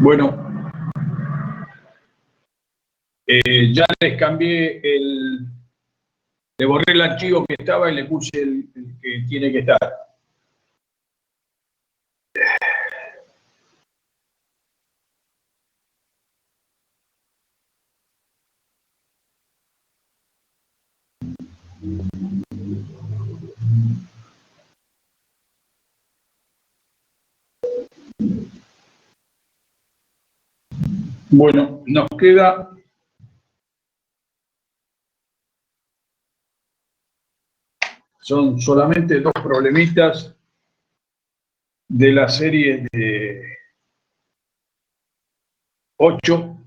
[SPEAKER 1] Bueno, ya les cambié le borré el archivo que estaba y le puse el que tiene que estar. Bueno, nos queda son solamente dos problemitas de la serie de 8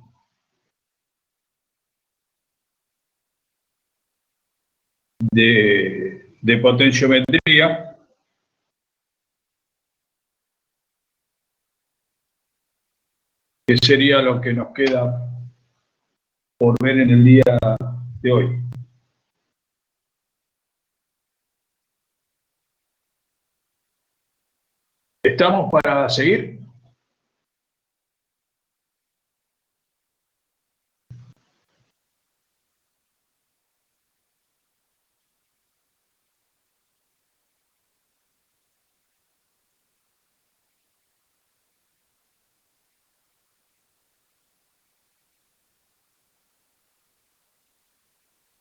[SPEAKER 1] de potenciometría, que sería lo que nos queda por ver en el día de hoy. ¿Estamos para seguir?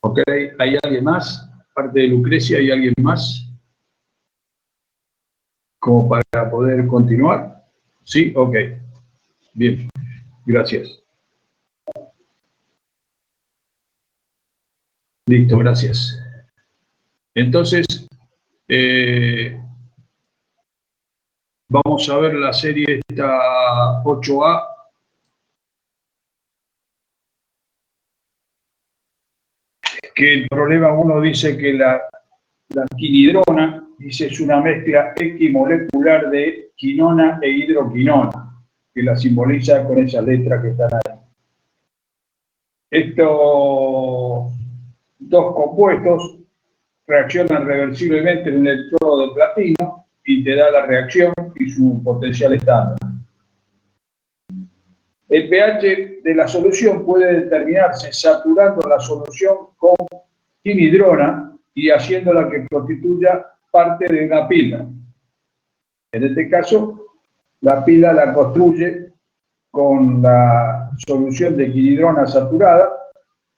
[SPEAKER 1] Ok, ¿hay alguien más? Aparte de Lucrecia, ¿hay alguien más? Como para poder continuar. ¿Sí? Ok. Bien. Gracias. Listo, gracias. Entonces, vamos a ver la serie esta 8A. Que el problema uno dice que la quinidrona, dice, es una mezcla equimolecular de quinona e hidroquinona, que la simboliza con esas letras que están ahí. Estos dos compuestos reaccionan reversiblemente en un electrodo de platino y te da la reacción y su potencial estándar. El pH de la solución puede determinarse saturando la solución con quinidrona y haciéndola que constituya parte de una pila. En este caso, la pila la construye con la solución de quinidrona saturada,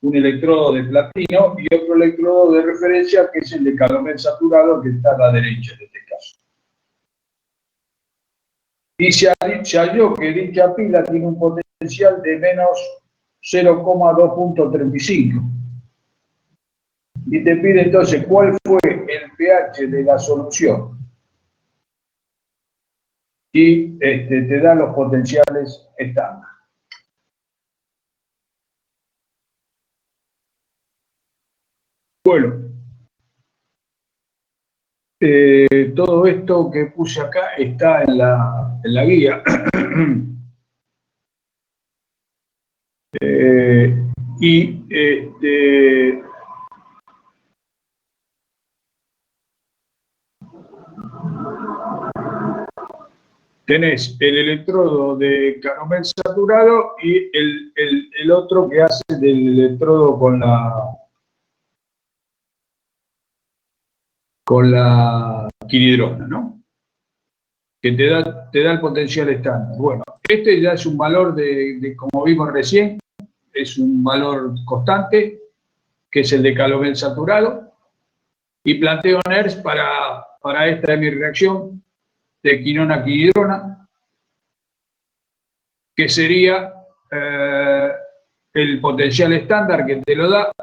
[SPEAKER 1] un electrodo de platino y otro electrodo de referencia que es el de calomel saturado que está a la derecha en este caso. Y se halló que dicha pila tiene un potencial de menos 0,2.35. Y te pide entonces cuál fue el pH de la solución. Y te da los potenciales estándar. Bueno, todo esto que puse acá está en la guía. Y tenés el electrodo de calomel saturado y el otro que hace del electrodo con la quinidrona, ¿no? Que te da el potencial estándar. Bueno, este ya es un valor como vimos recién, es un valor constante, que es el de calomel saturado, y planteo NERS para esta de mi reacción de quinona-quinidrona, que sería el potencial estándar que te lo da,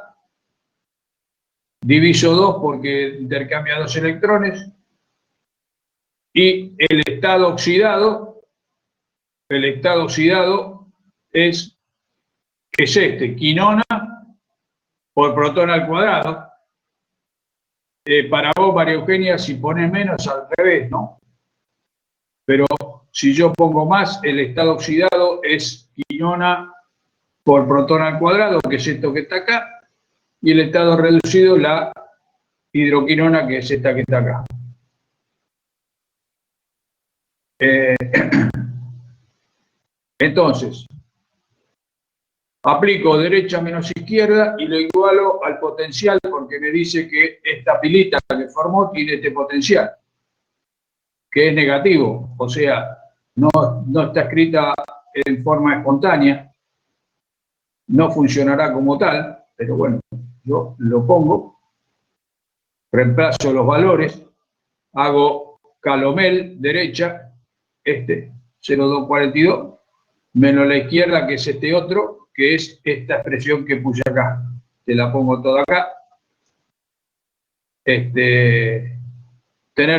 [SPEAKER 1] diviso 2 porque intercambia 2 electrones, y el estado oxidado es este, quinona por protón al cuadrado. Para vos, María Eugenia, si pones menos, al revés, ¿no? Pero si yo pongo más, el estado oxidado es quinona por protón al cuadrado, que es esto que está acá, y el estado reducido, la hidroquinona, que es esta que está acá. Entonces, aplico derecha menos izquierda y lo igualo al potencial porque me dice que esta pilita que formó tiene este potencial, que es negativo, o sea, no está escrita en forma espontánea, no funcionará como tal, pero bueno, yo lo pongo, reemplazo los valores, hago calomel derecha, 0,242, menos la izquierda, que es este otro, que es esta expresión que puse acá. Te la pongo toda acá. Tener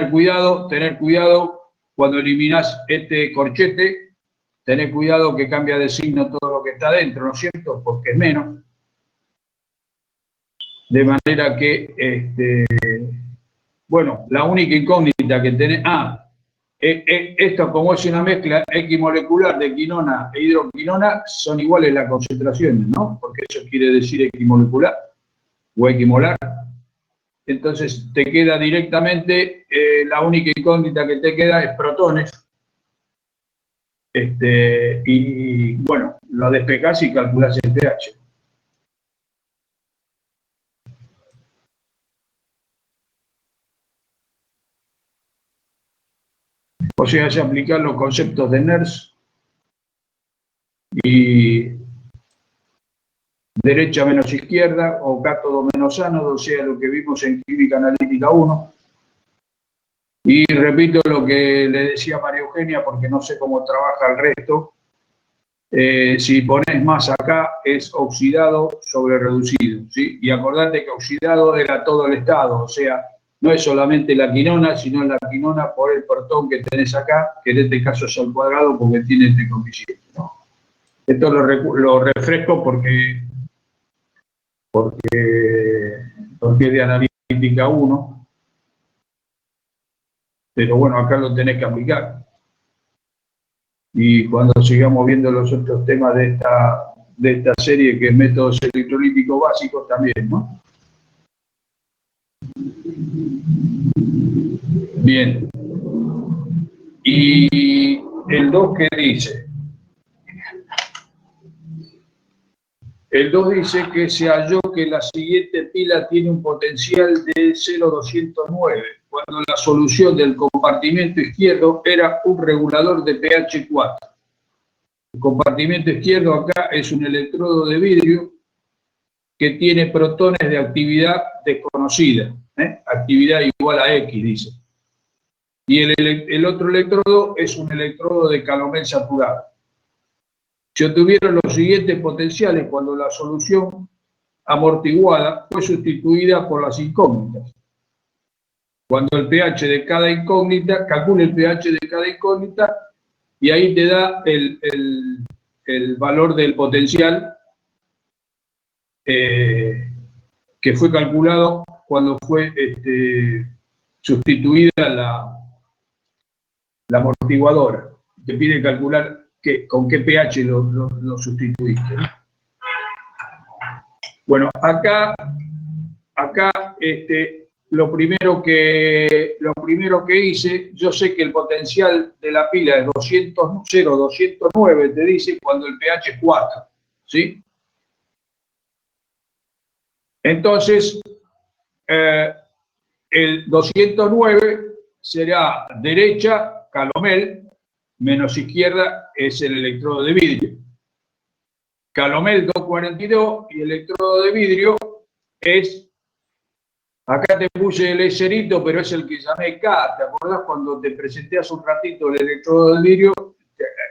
[SPEAKER 1] cuidado cuando eliminás este corchete, tener cuidado que cambia de signo todo lo que está dentro, ¿no es cierto? Porque es menos. De manera que, bueno, la única incógnita que tenés, esto como es una mezcla equimolecular de quinona e hidroquinona, son iguales las concentraciones, ¿no? Porque eso quiere decir equimolecular o equimolar. Entonces te queda directamente, la única incógnita que te queda es protones. Y bueno, lo despejás y calculás el pH. O sea, es aplicar los conceptos de Nernst y derecha menos izquierda o cátodo menos ánodo, o sea, lo que vimos en química analítica 1. Y repito lo que le decía a María Eugenia, porque no sé cómo trabaja el resto. Si pones más acá, es oxidado sobre reducido, ¿sí? Y acordate que oxidado era todo el estado, o sea, no es solamente la quinona, sino la quinona por el protón que tenés acá, que en este caso es al cuadrado porque tiene este coeficiente, ¿no? Esto lo refresco porque es de analítica 1, pero bueno, acá lo tenés que aplicar. Y cuando sigamos viendo los otros temas de esta serie, que es métodos electrolíticos básicos también, ¿no? Bien. Y el 2, ¿qué dice? El 2 dice que se halló que la siguiente pila tiene un potencial de 0,209, cuando la solución del compartimento izquierdo era un regulador de pH 4. El compartimento izquierdo acá es un electrodo de vidrio que tiene protones de actividad desconocida, actividad igual a X, dice. Y el otro electrodo es un electrodo de calomel saturado. Se obtuvieron los siguientes potenciales cuando la solución amortiguada fue sustituida por las incógnitas. Cuando el pH de cada incógnita, calcula el pH de cada incógnita y ahí te da el valor del potencial que fue calculado cuando fue sustituida la amortiguadora. Te pide calcular con qué pH lo sustituiste, ¿no? Bueno, acá lo primero que hice, yo sé que el potencial de la pila es 209, te dice, cuando el pH es 4, ¿sí? Entonces, el 209 será derecha, calomel, menos izquierda es el electrodo de vidrio. Calomel 242 y electrodo de vidrio es, acá te puse el eserito, pero es el que llamé K. ¿Te acordás cuando te presenté hace un ratito el electrodo de vidrio?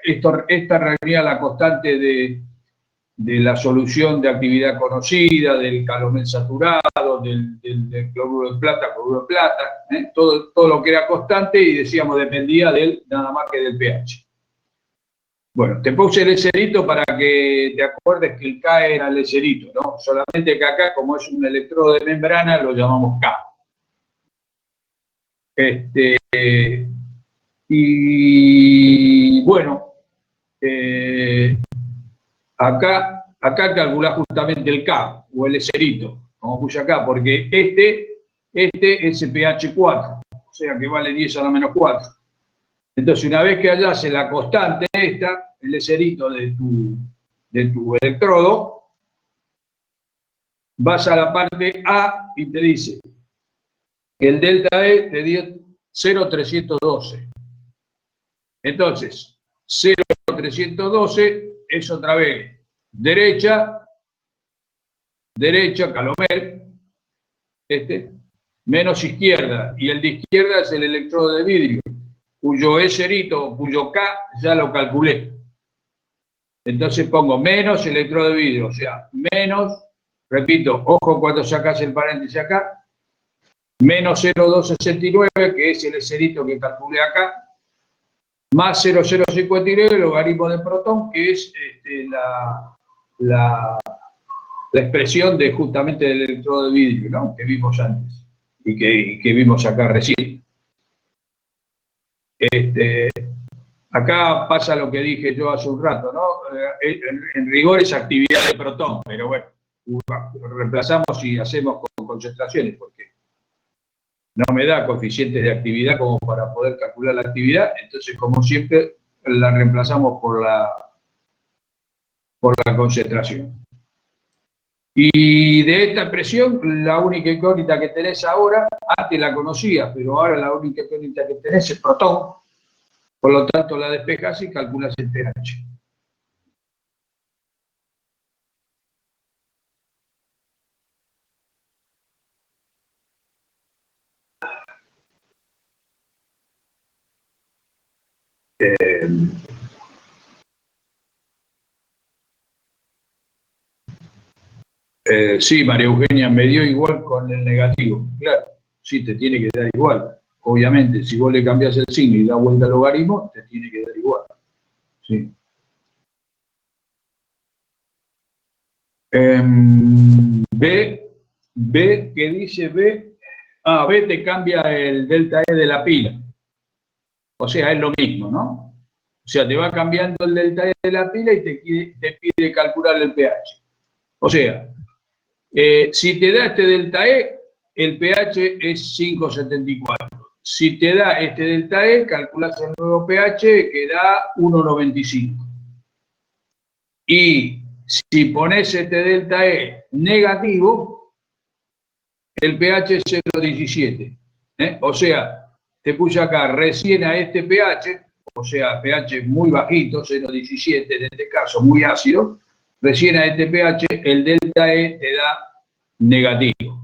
[SPEAKER 1] Esta reunía la constante de la solución de actividad conocida, del calomel saturado, del cloruro de plata, todo lo que era constante y decíamos dependía nada más que del pH. Bueno, te puse el eserito para que te acuerdes que el K era el eserito, ¿no? Solamente que acá, como es un electrodo de membrana, lo llamamos K. Y bueno, acá calculás justamente el K, o el eserito, como puse acá, porque este es el pH 4, o sea que vale 10 a la menos 4. Entonces, una vez que hallase la constante esta, el eserito de tu electrodo, vas a la parte A y te dice que el delta E te dio 0,312. Entonces, 0,312 es otra vez derecha, Calomel, menos izquierda, y el de izquierda es el electrodo de vidrio, cuyo E cerito, cuyo K ya lo calculé. Entonces pongo menos electrodo de vidrio, o sea, menos, repito, ojo cuando sacas el paréntesis acá, menos 0,269, que es el cerito que calculé acá, más 0,059, el logaritmo de protón, que es la expresión de justamente del electrodo de vidrio, ¿no? Que vimos antes y que vimos acá recién. Acá pasa lo que dije yo hace un rato, ¿no? En rigor es actividad de protón, pero bueno, reemplazamos y hacemos con concentraciones, porque no me da coeficientes de actividad como para poder calcular la actividad, entonces, como siempre, la reemplazamos por la concentración. Y de esta expresión, la única incógnita que tenés ahora, antes la conocías, pero ahora la única incógnita que tenés es protón, por lo tanto la despejas y calculas el pH. Sí, María Eugenia, me dio igual con el negativo. Claro, sí, te tiene que dar igual. Obviamente, si vos le cambias el signo y das vuelta al logaritmo, te tiene que dar igual. Sí. B, ¿qué dice B? Ah, B te cambia el delta E de la pila. O sea, es lo mismo, ¿no? O sea, te va cambiando el delta E de la pila y te pide calcular el pH. O sea, si te da este delta E, el pH es 5,74. Si te da este delta E, calculas el nuevo pH que da 1,95. Y si pones este delta E negativo, el pH es 0,17. O sea, te puse acá recién a este pH, o sea, pH muy bajito, 0,17 en este caso, muy ácido, recién a este pH el delta E te da negativo.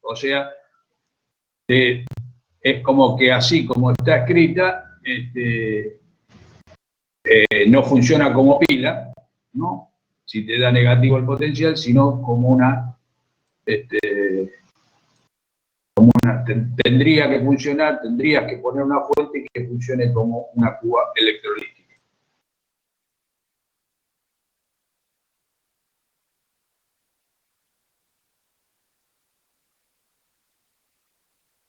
[SPEAKER 1] O sea, es como que así como está escrita, no funciona como pila, ¿no? Si te da negativo el potencial, sino como tendría que funcionar, tendrías que poner una fuente que funcione como una cuba electrolítica.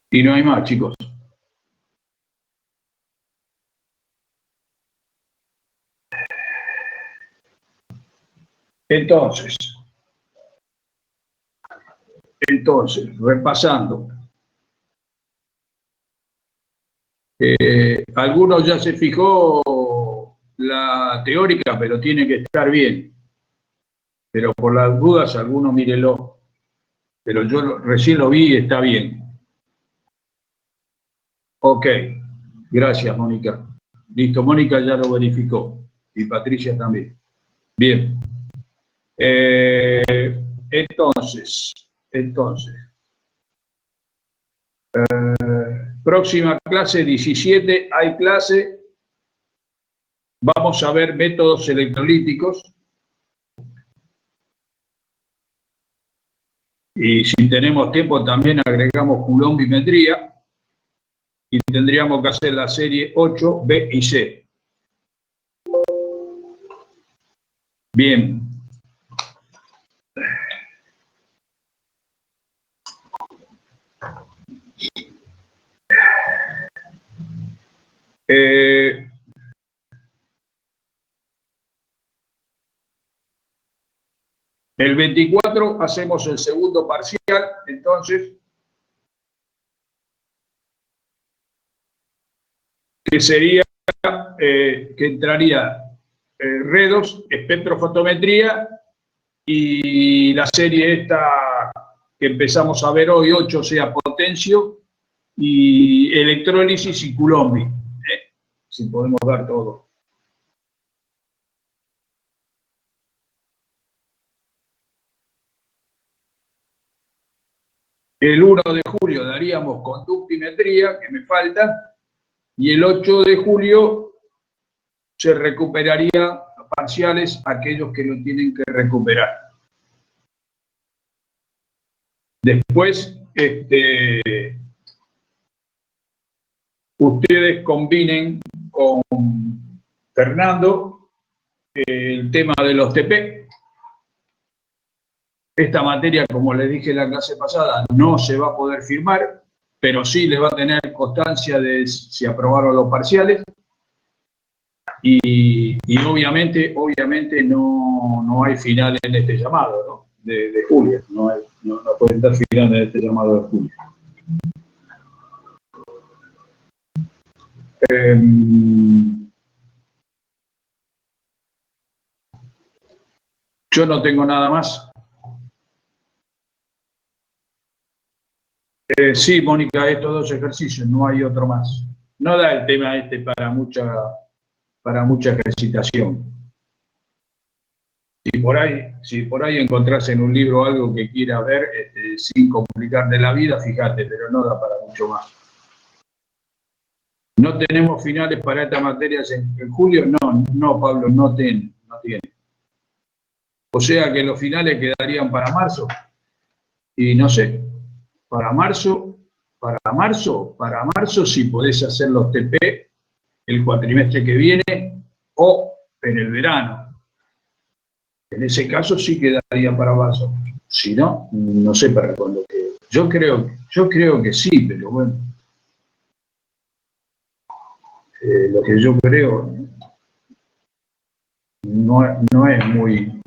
[SPEAKER 1] Y no hay más, chicos. Entonces, repasando. Algunos ya se fijó la teórica, pero tiene que estar bien. Pero por las dudas, alguno mírelo. Pero yo recién lo vi y está bien. Ok, gracias, Mónica. Listo, Mónica ya lo verificó. Y Patricia también. Bien. Entonces, próxima clase 17, hay clase. Vamos a ver métodos electrolíticos. Y si tenemos tiempo también agregamos coulombimetría y tendríamos que hacer la serie 8, B y C. Bien. El 24 hacemos el segundo parcial, entonces que sería, que entraría redos, espectrofotometría y la serie esta que empezamos a ver hoy, 8, o sea, potencio, y electrólisis y Coulombic, si podemos ver todo. El 1 de julio daríamos conductimetría, que me falta, y el 8 de julio se recuperaría parciales aquellos que lo tienen que recuperar. Después, ustedes combinen con Fernando el tema de los TP. Esta materia, como les dije en la clase pasada, no se va a poder firmar, pero sí les va a tener constancia de si aprobaron los parciales. Y obviamente no hay final en este llamado, ¿no? de julio. No pueden dar final en este llamado de julio. Yo no tengo nada más. Sí, Mónica, estos 2 ejercicios, no hay otro más. No da el tema para mucha ejercitación. Si por ahí encontrás en un libro algo que quieras ver sin complicar de la vida, fíjate, pero no da para mucho más. ¿No tenemos finales para estas materias en julio? No, Pablo, no tiene. O sea que los finales quedarían para marzo. Y no sé, para marzo, si podés hacer los TP el cuatrimestre que viene o en el verano. En ese caso sí quedaría para marzo. Si no, no sé para cuándo quede. Yo creo que sí, pero bueno. Lo que yo creo no es muy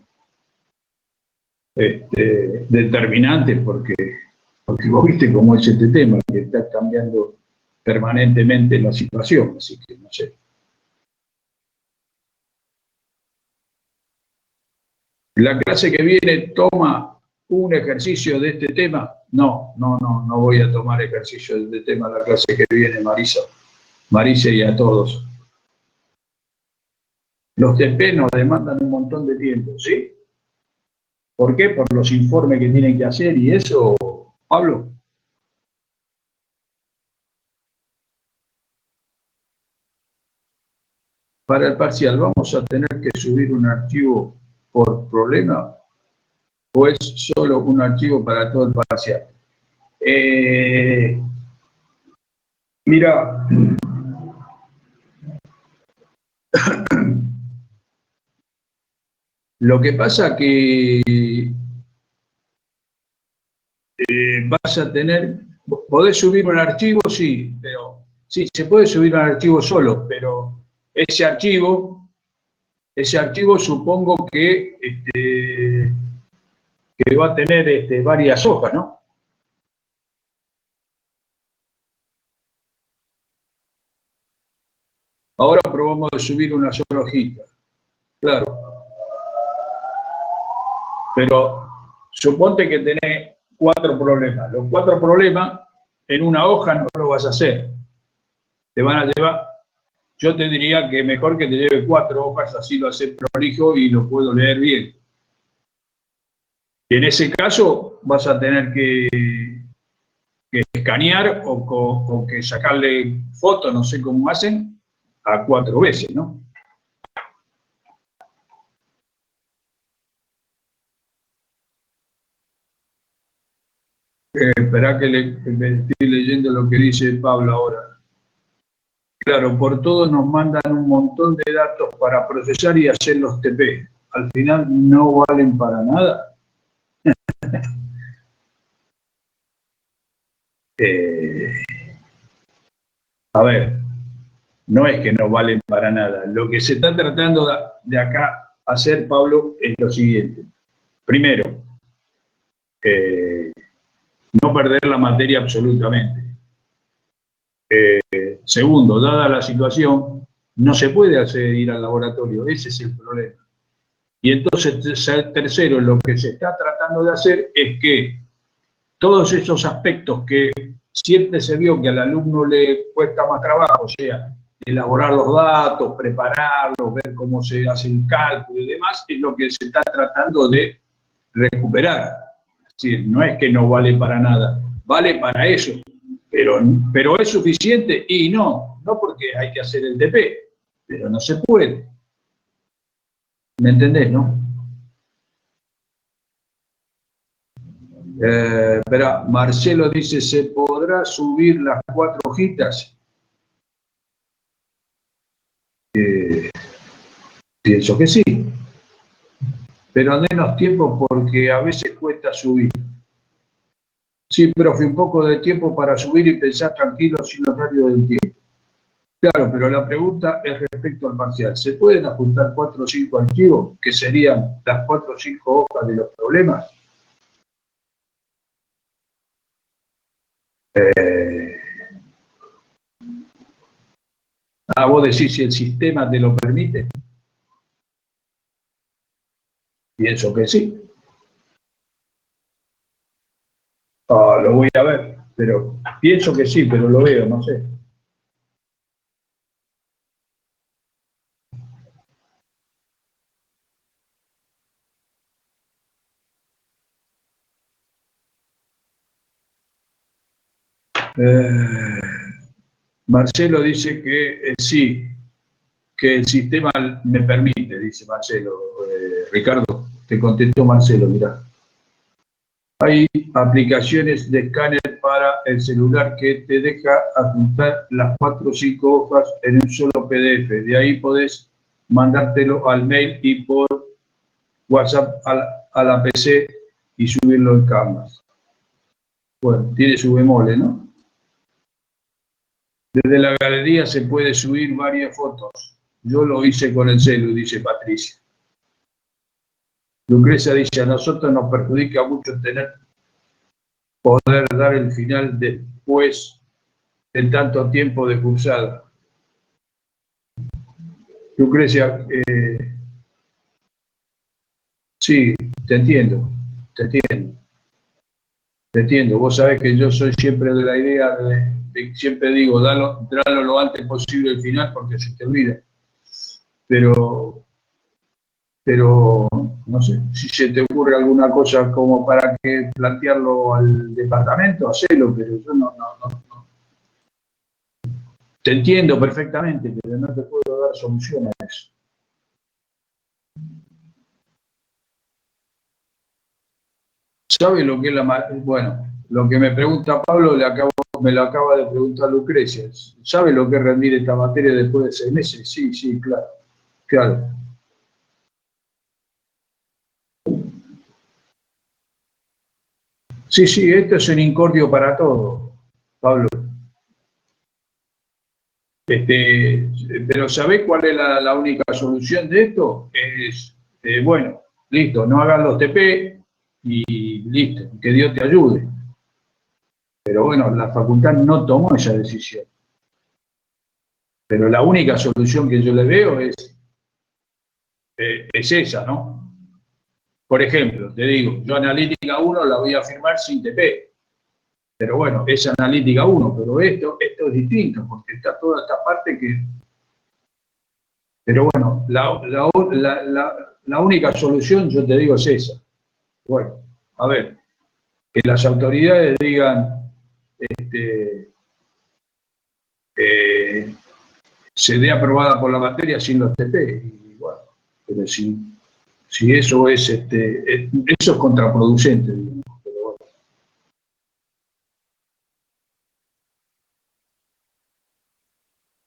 [SPEAKER 1] determinante porque vos viste cómo es este tema, que está cambiando permanentemente la situación, así que no sé. ¿La clase que viene toma un ejercicio de este tema? No voy a tomar ejercicio de este tema la clase que viene, Marisa y a todos. Los TP nos demandan un montón de tiempo, ¿sí? ¿Por qué? Por los informes que tienen que hacer y eso, Pablo. Para el parcial, ¿vamos a tener que subir un archivo por problema o es solo un archivo para todo el parcial? Mira, lo que pasa que vas a tener, podés subir un archivo, sí, pero sí, se puede subir un archivo solo, pero ese archivo supongo que va a tener varias hojas, ¿no? Ahora probamos de subir una sola hojita, claro. Pero suponte que tenés 4 problemas. Los 4 problemas en una hoja no lo vas a hacer. Te van a llevar, yo te diría que mejor que te lleve 4 hojas, así lo haces prolijo y lo puedo leer bien. Y en ese caso vas a tener que escanear o que sacarle foto, no sé cómo hacen, a 4 veces, ¿no? Esperá que estoy leyendo lo que dice Pablo ahora. Claro, por todo nos mandan un montón de datos para procesar y hacer los TP. Al final no valen para nada. A ver, no es que no valen para nada. Lo que se está tratando de acá hacer, Pablo, es lo siguiente. Primero, no perder la materia absolutamente. Segundo, dada la situación, no se puede ir al laboratorio, ese es el problema. Y entonces, tercero, lo que se está tratando de hacer es que todos esos aspectos que siempre se vio que al alumno le cuesta más trabajo, o sea, elaborar los datos, prepararlos, ver cómo se hace el cálculo y demás, es lo que se está tratando de recuperar. Es decir, no es que no vale para nada, vale para eso, pero ¿es suficiente? Y no porque hay que hacer el TP, pero no se puede. ¿Me entendés, no? Espera, Marcelo dice, ¿se podrá subir las 4 hojitas? Pienso que sí, pero denos tiempo porque a veces cuesta subir. Sí, profe, un poco de tiempo para subir y pensar tranquilo sin horario del tiempo. Claro, pero la pregunta es respecto al parcial. ¿Se pueden ajustar 4 o 5 archivos, que serían las 4 o 5 hojas de los problemas? Vos decís si el sistema te lo permite. Pienso que sí. Lo voy a ver, pero pienso que sí, pero lo veo, no sé. Marcelo dice que sí, que el sistema me permite, dice Marcelo. Ricardo, te contestó Marcelo, mirá. Hay aplicaciones de escáner para el celular que te deja adjuntar las 4 o 5 hojas en un solo PDF. De ahí podés mandártelo al mail y por WhatsApp a la PC y subirlo en Canvas. Bueno, tiene su bemole, ¿no? Desde la galería se puede subir varias fotos. Yo lo hice con el celu, dice Patricia. Lucrecia dice, a nosotros nos perjudica mucho poder dar el final después de tanto tiempo de cursada. Lucrecia, sí, te entiendo. Vos sabés que yo soy siempre de la idea de siempre digo, dalo lo antes posible el final porque se te olvida. Pero no sé, si se te ocurre alguna cosa como para que plantearlo al departamento, hacelo, pero yo no. Te entiendo perfectamente, pero no te puedo dar solución a eso. ¿Sabe lo que es bueno, lo que me pregunta Pablo me lo acaba de preguntar Lucrecia. ¿Sabe lo que es rendir esta materia después de 6 meses? Sí, claro. Sí, esto es un incordio para todo, Pablo. Pero ¿sabés cuál es la única solución de esto? Es, bueno, listo, no hagas los TP y listo, que Dios te ayude. Pero bueno, la facultad no tomó esa decisión. Pero la única solución que yo le veo es esa, ¿no? Por ejemplo, te digo, yo analítica 1 la voy a firmar sin TP. Pero bueno, es analítica 1, pero esto es distinto, porque está toda esta parte que... Pero bueno, la única solución, yo te digo, es esa. Bueno, a ver, que las autoridades digan, se dé aprobada por la materia sin los TP. Y bueno, pero si eso es, eso es contraproducente, digamos. Pero bueno.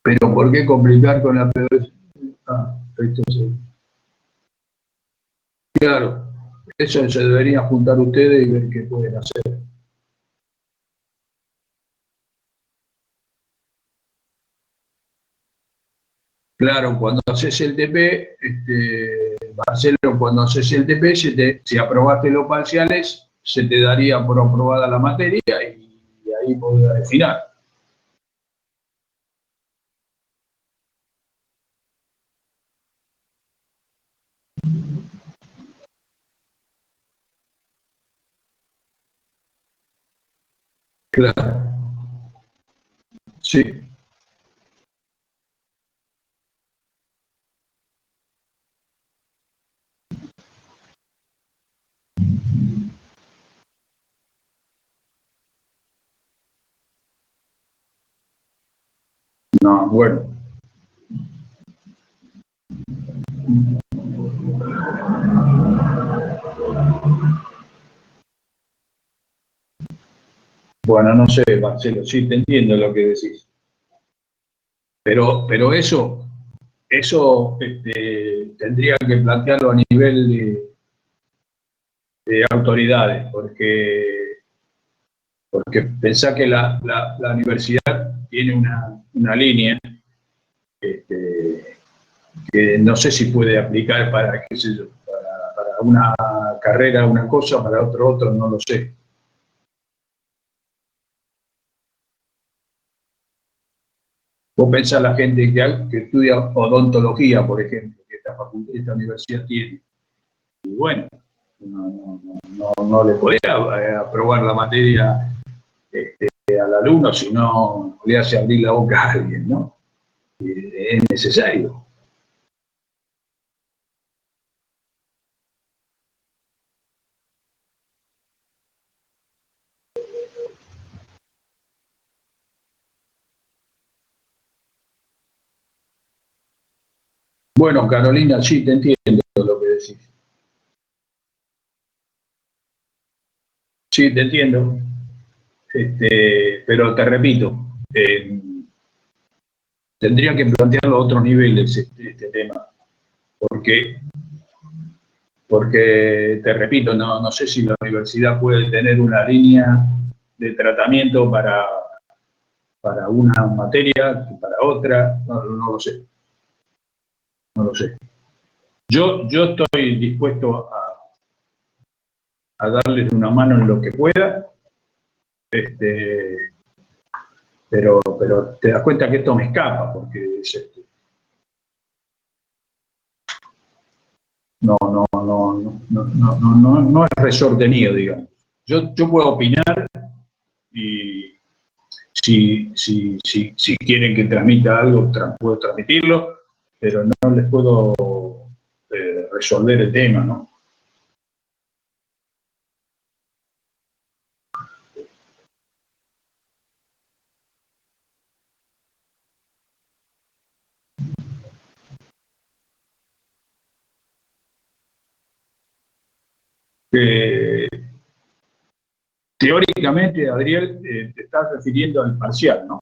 [SPEAKER 1] Pero ¿por qué complicar con la PDS? Claro, eso se deberían juntar ustedes y ver qué pueden hacer. Claro, cuando haces el TP, Marcelo, cuando haces el TP, si aprobaste los parciales, se te daría por aprobada la materia y ahí podés afinar. Claro, sí. No, bueno. Bueno, no sé, Marcelo, sí te entiendo lo que decís. Pero eso tendría que plantearlo a nivel de autoridades, porque pensá que la universidad tiene una línea este, que no sé si puede aplicar para, qué sé yo, para una carrera una cosa, para otro, no lo sé. Vos pensás la gente que estudia odontología, por ejemplo, que esta universidad tiene. Y bueno, no le podés aprobar la materia al alumno si no le hace abrir la boca a alguien, ¿no? Es necesario. Bueno, Carolina, sí, te entiendo lo que decís. Sí, te entiendo. Pero te repito, eh, tendría que plantearlo a otro nivel este tema, porque, porque te repito, no sé si la universidad puede tener una línea de tratamiento para una materia, para otra, no lo sé, no lo sé. Yo estoy dispuesto a darles una mano en lo que pueda, este, pero te das cuenta que esto me escapa, porque no es resorte mío, digamos. Yo puedo opinar y si quieren que transmita algo, puedo transmitirlo, pero no les puedo resolver el tema, ¿no? Eh, Teóricamente, Adriel, te estás refiriendo al parcial, ¿no?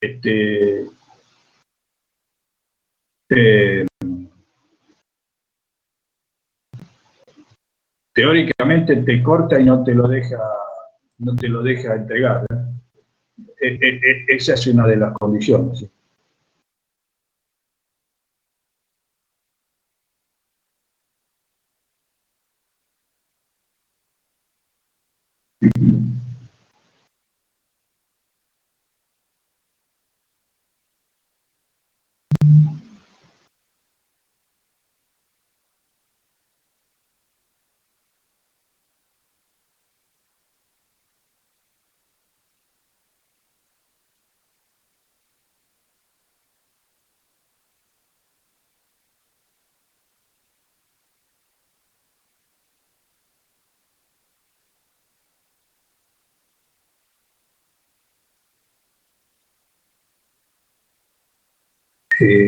[SPEAKER 1] Este, eh, Teóricamente te corta y no te lo deja entregar. Esa es una de las condiciones. ¿Sí?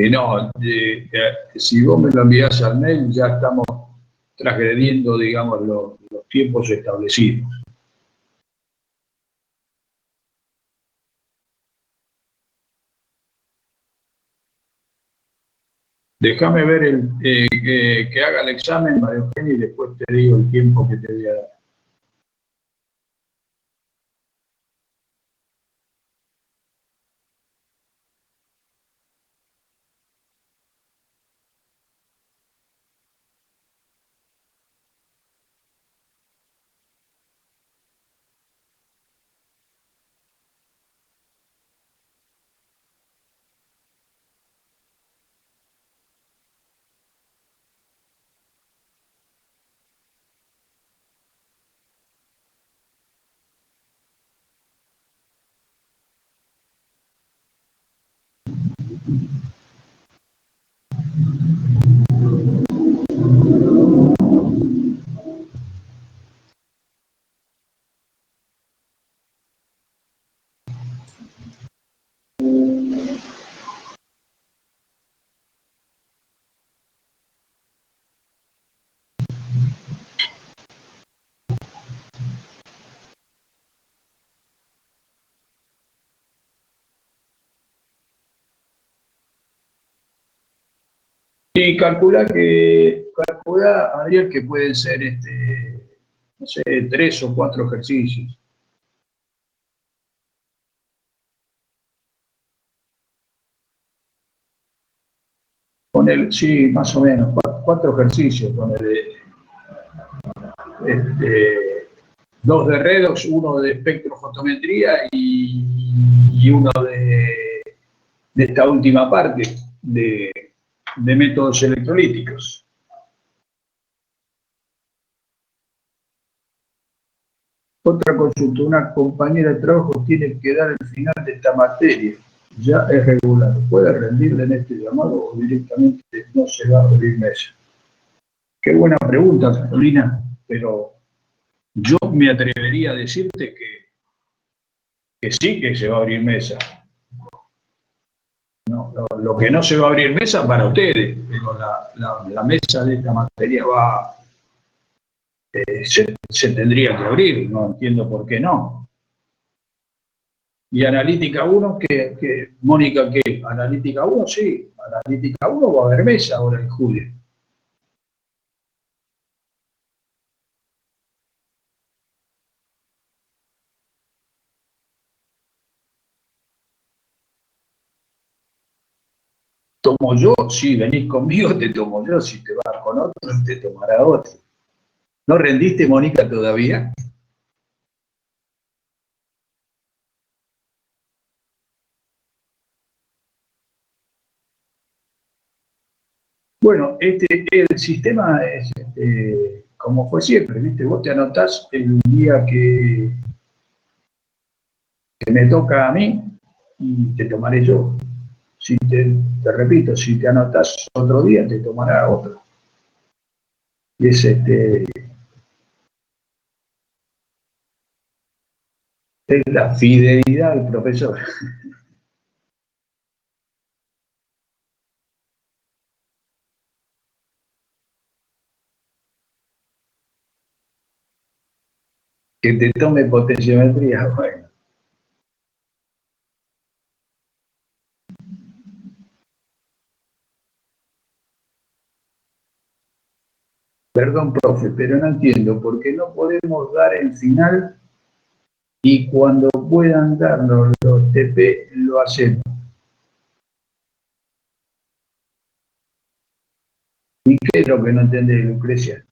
[SPEAKER 1] No, si vos me lo envías al mail, ya estamos transgrediendo, digamos, los tiempos establecidos. Déjame ver que haga el examen, María Eugenia, y después te digo el tiempo que te voy a dar. Y calcula, Ariel, que pueden ser, no sé, 3 o 4 ejercicios. Sí, más o menos, 4 ejercicios. Este, 2 de redox, uno de espectrofotometría y uno de esta última parte de métodos electrolíticos. Otra consulta, una compañera de trabajo tiene que dar el final de esta materia, ya es regular, ¿puede rendirle en este llamado o directamente no se va a abrir mesa? Qué buena pregunta, Carolina, pero yo me atrevería a decirte que sí que se va a abrir mesa. No, lo que no se va a abrir mesa para ustedes, pero la mesa de esta materia se tendría que abrir, no entiendo por qué no. Y analítica 1, Mónica, ¿qué? Analítica 1, sí, analítica 1 va a haber mesa ahora en julio. ¿Tomo yo? Sí, venís conmigo, te tomo yo. Si te vas con otro, te tomará otro. ¿No rendiste, Mónica, todavía? Bueno, el sistema es como fue siempre, ¿viste? Vos te anotás el día que me toca a mí y te tomaré yo. Si te repito, si te anotás otro día, te tomará otro. Y es la fidelidad del profesor. Que te tome potenciometría, bueno. Perdón, profe, pero no entiendo, ¿por qué no podemos dar el final y cuando puedan darnos los TP lo hacemos? ¿Y qué es lo que no entendés, Lucrecia?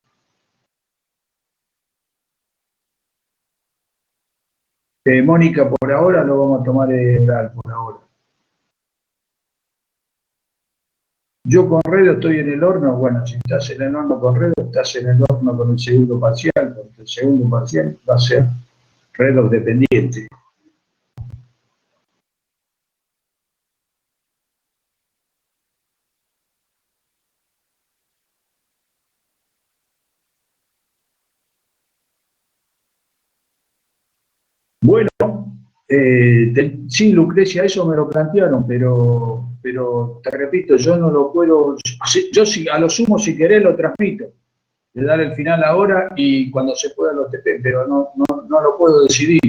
[SPEAKER 1] Mónica, por ahora lo vamos a tomar oral, por ahora. Yo con Redo estoy en el horno, bueno, si estás en el horno con Redo, estás en el horno con el segundo parcial, porque el segundo parcial va a ser Redo dependiente. Bueno, sí, Lucrecia, eso me lo plantearon, pero te repito, yo no lo puedo, yo sí, a lo sumo, si querés, lo transmito, de dar el final ahora y cuando se pueda lo TP, pero no lo puedo decidir,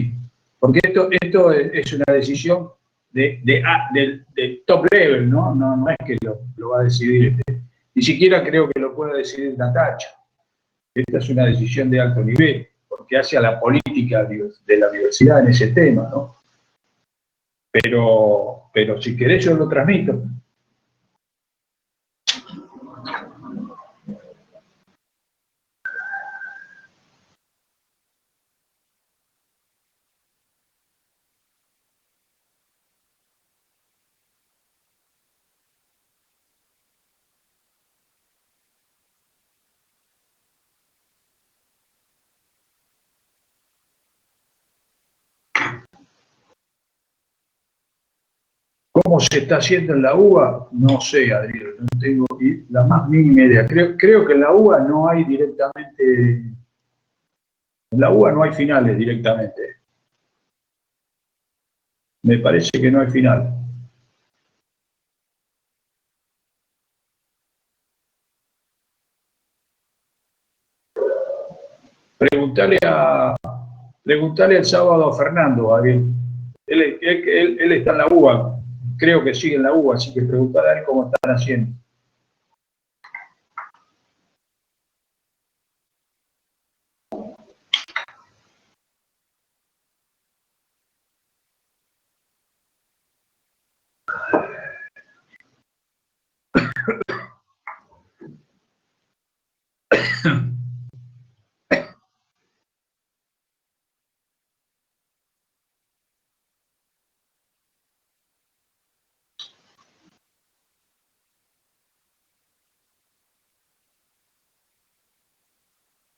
[SPEAKER 1] porque esto es una decisión del top level, ¿no? No es que lo va a decidir, ni siquiera creo que lo pueda decidir Natacha. Esta es una decisión de alto nivel, porque hace a la política de la universidad en ese tema, ¿no? Pero si querés yo lo transmito. ¿Cómo se está haciendo en la UBA? No sé, Adrián, no tengo la más mínima idea. Creo que en la UBA no hay directamente, en la UBA no hay finales directamente. Me parece que no hay final. Preguntale el sábado a Fernando, Adrián. Él está en la UBA, creo que sigue en la UBA, así que preguntale a él cómo están haciendo.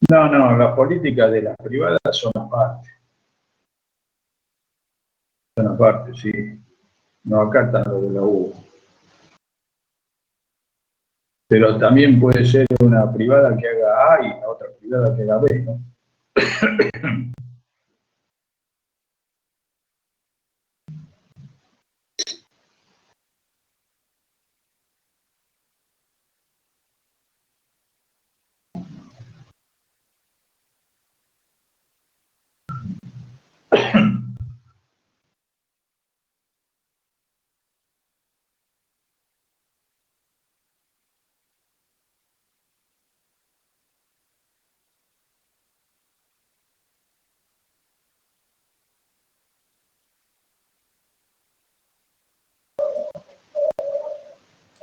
[SPEAKER 1] No, las políticas de las privadas son aparte. Son aparte, sí. No acatan lo de la UBA. Pero también puede ser una privada que haga A y la otra privada que haga B, ¿no?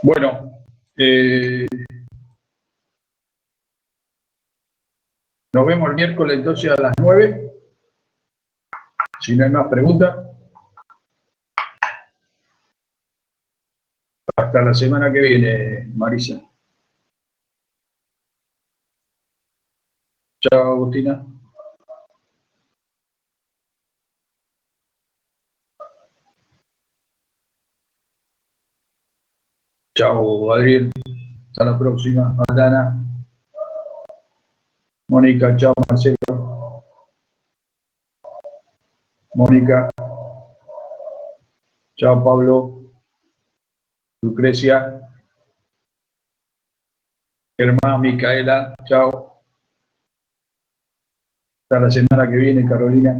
[SPEAKER 1] Bueno, nos vemos el miércoles entonces a las 9. Si no hay más preguntas. Hasta la semana que viene, Marisa. Chao, Agustina. Chao, Adrián. Hasta la próxima. Aldana. Mónica, chao, Marcelo. Mónica. Chao, Pablo. Lucrecia. Germán, Micaela. Chao. Hasta la semana que viene, Carolina.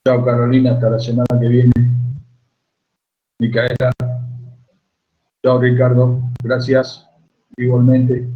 [SPEAKER 1] Chao, Carolina. Hasta la semana que viene. Micaela. Chao, Ricardo. Gracias. Igualmente.